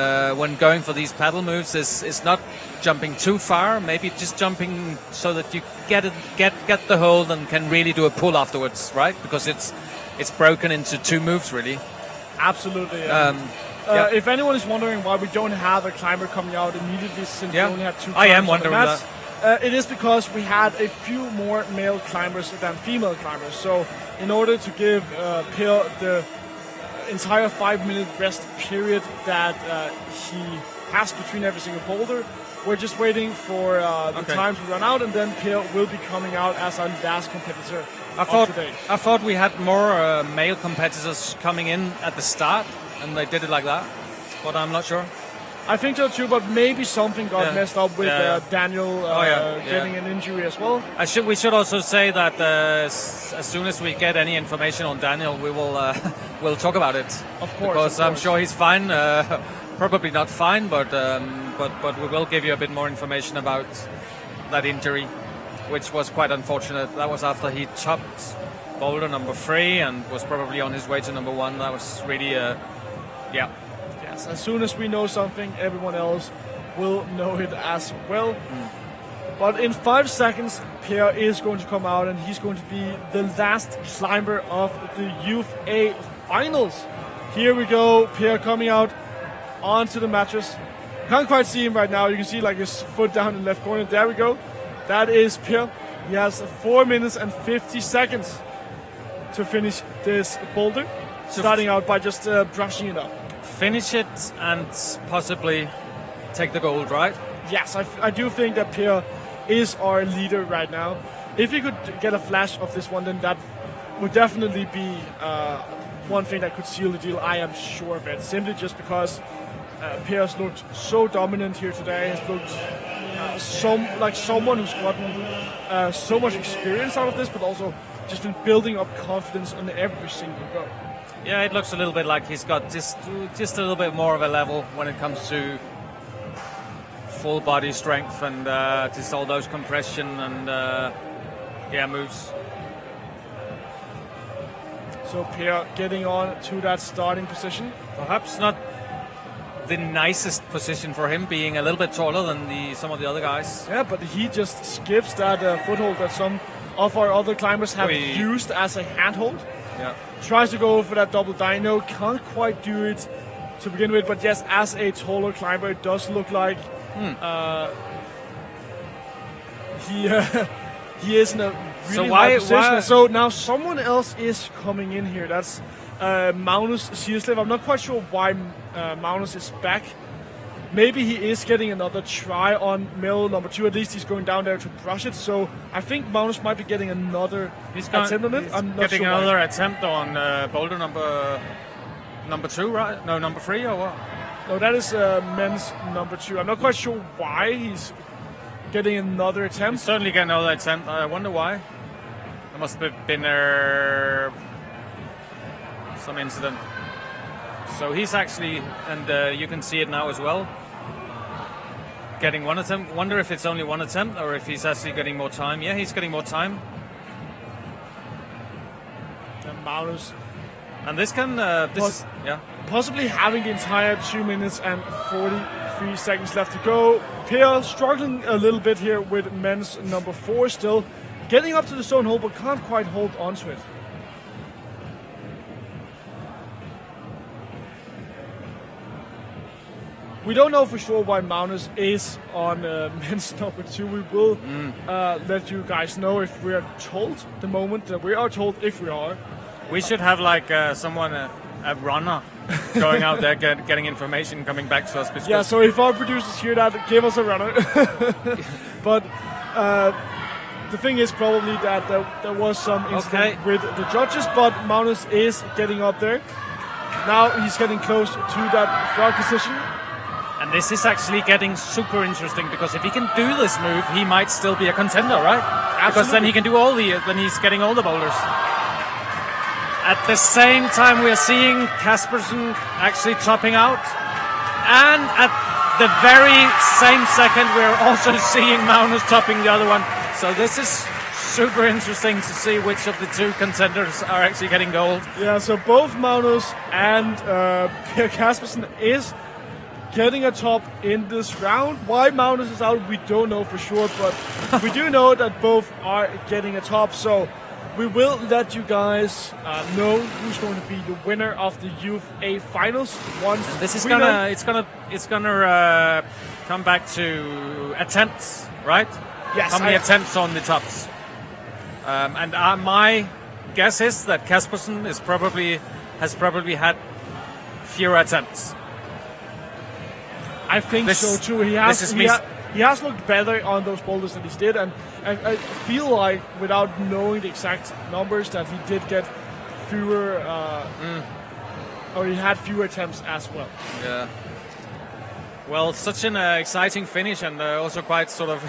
going for these paddle moves. Is not jumping too far, maybe just jumping so that you get the hold and can really do a pull afterwards, right? Because it's broken into two moves really.
Absolutely. If anyone is wondering why we don't have a climber coming out immediately since we only have two climbers
I am wondering that.
It is because we had a few more male climbers than female climbers. So in order to give Per the entire 5-minute rest period that he has between every single boulder, we're just waiting for the time to run out, and then Per will be coming out as our last competitor of today.
I thought we had more male competitors coming in at the start, and they did it like that, but I'm not sure.
I think so too, but maybe something got messed up with Daniel getting an injury as well.
We should also say that as soon as we get any information on Daniel, we will we'll talk about it.
Of course,
because I'm sure he's fine. Probably not fine, but we will give you a bit more information about that injury, which was quite unfortunate. That was after he topped boulder number 3 and was probably on his way to number 1. That was really
As soon as we know something, everyone else will know it as well. But in 5 seconds, Per is going to come out, and he's going to be the last climber of the Youth A finals. Here we go, Per coming out onto the mattress. Can't quite see him right now. You can see like his foot down in the left corner. There we go. That is Per. He has 4 minutes and 50 seconds to finish this boulder, starting out by just brushing it up.
Finish it and possibly take the gold, right?
Yes, I do think that Per is our leader right now. If he could get a flash of this one, then that would definitely be one thing that could seal the deal. I am sure of it. Simply just because Per has looked so dominant here today. Has looked like someone who's gotten so much experience out of this, but also just been building up confidence on every single go.
Yeah, it looks a little bit like he's got just a little bit more of a level when it comes to full body strength and just all those compression and moves.
So Per getting on to that starting position.
Perhaps not the nicest position for him, being a little bit taller than some of the other guys.
Yeah, but he just skips that foothold that some of our other climbers have used as a handhold.
Yeah.
Tries to go for that double dyno, can't quite do it to begin with, but yes, as a taller climber, it does look like he is in a really high position. So now someone else is coming in here. That's Magnus Sierslev. I'm not quite sure why Magnus is back. Maybe he is getting another try on mill number 2. At least he's going down there to brush it. So I think Magnus might be getting another attempt on it. I'm not
getting
sure
another attempt on boulder number 2, right? No, number 3 or what?
No, that is men's number 2. I'm not quite sure why he's getting another attempt.
He's certainly getting another attempt. I wonder why. There must have been some incident. So he's actually, and you can see it now as well, getting one attempt. Wonder if it's only one attempt or if he's actually getting more time. Yeah, he's getting more time.
And Magnus.
And this can,
possibly having the entire 2 minutes and 43 seconds left to go. Per struggling a little bit here with men's number 4 still. Getting up to the stone hole, but can't quite hold onto it. We don't know for sure why Magnus is on men's number 2. We will let you guys know if we are told the moment that we are told, if we are.
We should have like someone, a runner, going out there getting information, coming back to us.
Yeah, so if our producers hear that, give us a runner. But the thing is probably that there was some incident with the judges, but Magnus is getting up there. Now he's getting close to that frog position.
And this is actually getting super interesting because if he can do this move, he might still be a contender, right?
Absolutely.
Because then he can do then he's getting all the boulders. At the same time, we are seeing Kaspersen actually topping out. And at the very same second, we're also seeing Magnus topping the other one. So this is super interesting to see which of the two contenders are actually getting gold.
Yeah, so both Magnus and Per Kaspersen is getting a top in this round. Why Magnus is out, we don't know for sure, but we do know that both are getting a top. So we will let you guys know who's going to be the winner of the Youth A finals. Once
This is
we know-
it's gonna come back to attempts, right?
Yes,
How many attempts on the tops? And my guess is that Kaspersen has probably had fewer attempts.
I think
This-
so too. He
this is me-
has looked better on those boulders than he did, and I feel like without knowing the exact numbers that he did get fewer, or he had fewer attempts as well.
Yeah. Well, such an exciting finish, and also quite sort of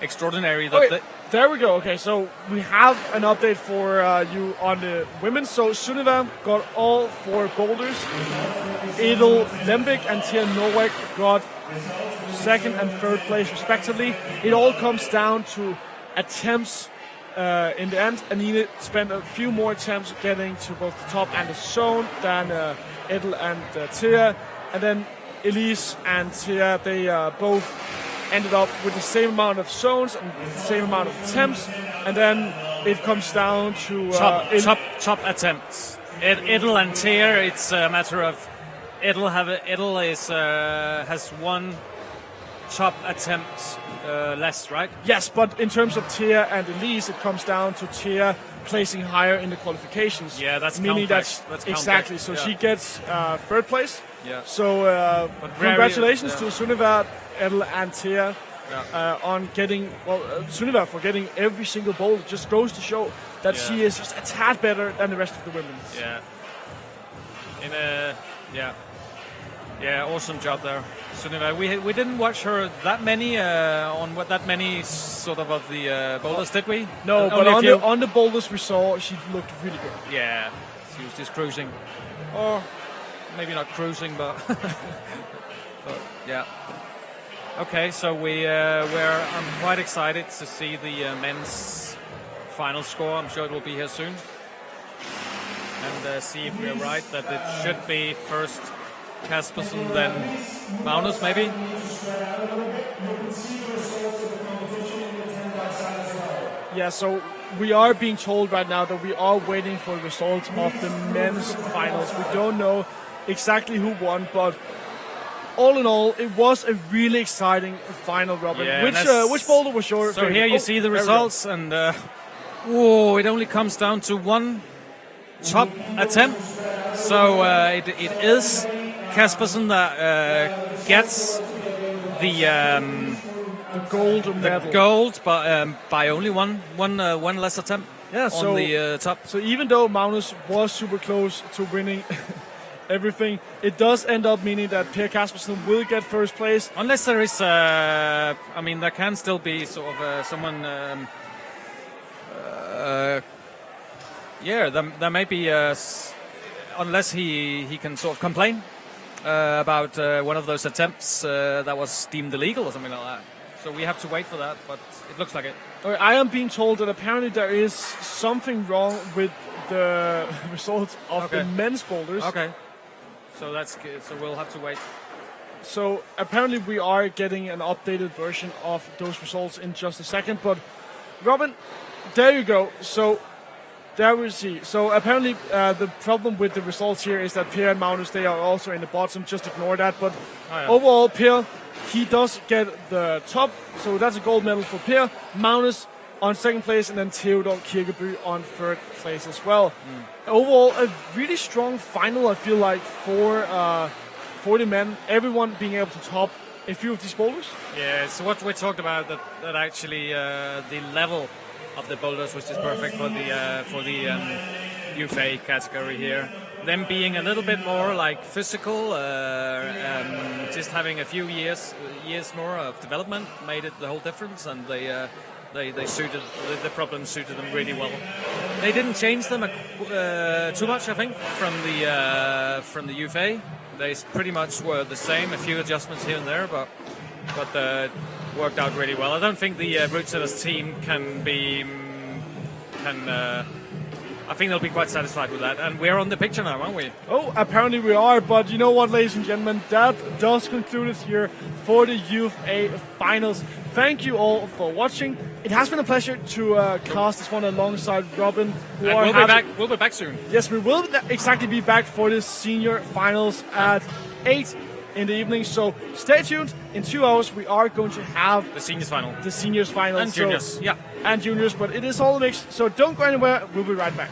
extraordinary that.
Okay, there we go. Okay, so we have an update for you on the women. So Sunniva got all 4 boulders. Edel Lembik and Tia Norweg got second and third place respectively. It all comes down to attempts in the end. Anine spent a few more attempts getting to both the top and the zone than Edel and Tia. And then Elise and Tia, they both ended up with the same amount of zones and the same amount of attempts. And then it comes down to
top attempts. Edel and Tia, it's a matter of Edel has one top attempt less, right?
Yes, but in terms of Tia and Elise, it comes down to Tia placing higher in the qualifications.
Yeah, that's
meaning
complex.
that's
That's
exactly.
complex,
So
yeah.
she gets third place.
Yeah.
So
But very-
congratulations
yeah.
to Sunniva, Edel, and Tia on getting Sunniva for getting every single boulder. Just goes to show that
Yeah.
she is just a tad better than the rest of the women.
Yeah. Awesome job there, Sunniva. We didn't watch her that many sort of the boulders, did we?
No,
Only
but
a few.
on the boulders we saw, she looked really good.
Yeah, she was just cruising, or maybe not cruising, but but yeah. Okay, so I'm quite excited to see the men's final score. I'm sure it will be here soon, and see if we're right that it should be first Kaspersen, then Magnus, maybe.
Yeah, so we are being told right now that we are waiting for the results of the men's finals. We don't know exactly who won, but all in all, it was a really exciting final, Robin.
Yeah,
which boulder was your
So
favorite?
here you see the
there we go.
results, and it only comes down to one top attempt. So it is Kaspersen that gets the
gold medal.
gold, but by only one less attempt
Yeah, so
on the top.
So even though Magnus was super close to winning everything, it does end up meaning that Per Kaspersen will get first place.
Unless there is, there can still be sort of someone. There may be, unless he can sort of complain about one of those attempts that was deemed illegal or something like that. So we have to wait for that, but it looks like it.
Okay, I am being told that apparently there is something wrong with the results of the men's boulders.
Okay. So that's good. So we'll have to wait.
So apparently we are getting an updated version of those results in just a second. But Robin, there you go. So there we see. So apparently the problem with the results here is that Per and Magnus, they are also in the bottom. Just ignore that. But overall, Per, he does get the top. So that's a gold medal for Per. Magnus on second place, and then Theodor Kirkeby on third place as well. Overall, a really strong final, I feel like, for the men. Everyone being able to top a few of these boulders.
Yeah, so what we talked about, that actually the level of the boulders was just perfect for the UFA category here. Them being a little bit more like physical, just having a few years more of development made it the whole difference, and they suited the problem suited them really well. They didn't change them too much, I think, from the UFA. They pretty much were the same, a few adjustments here and there, but worked out really well. I don't think the Root Setters team can be I think they'll be quite satisfied with that. And we're on the picture now, aren't we?
Oh, apparently we are, but you know what, ladies and gentlemen, that does conclude it here for the Youth A Finals. Thank you all for watching. It has been a pleasure to cast this one alongside Robin.
We'll be back soon.
Yes, we will exactly be back for the Senior Finals at 8 in the evening, so stay tuned. In 2 hours we are going to have
the Seniors Final.
The Seniors Final.
And Juniors, yeah.
And Juniors, but it is all mixed, so don't go anywhere. We'll be right back.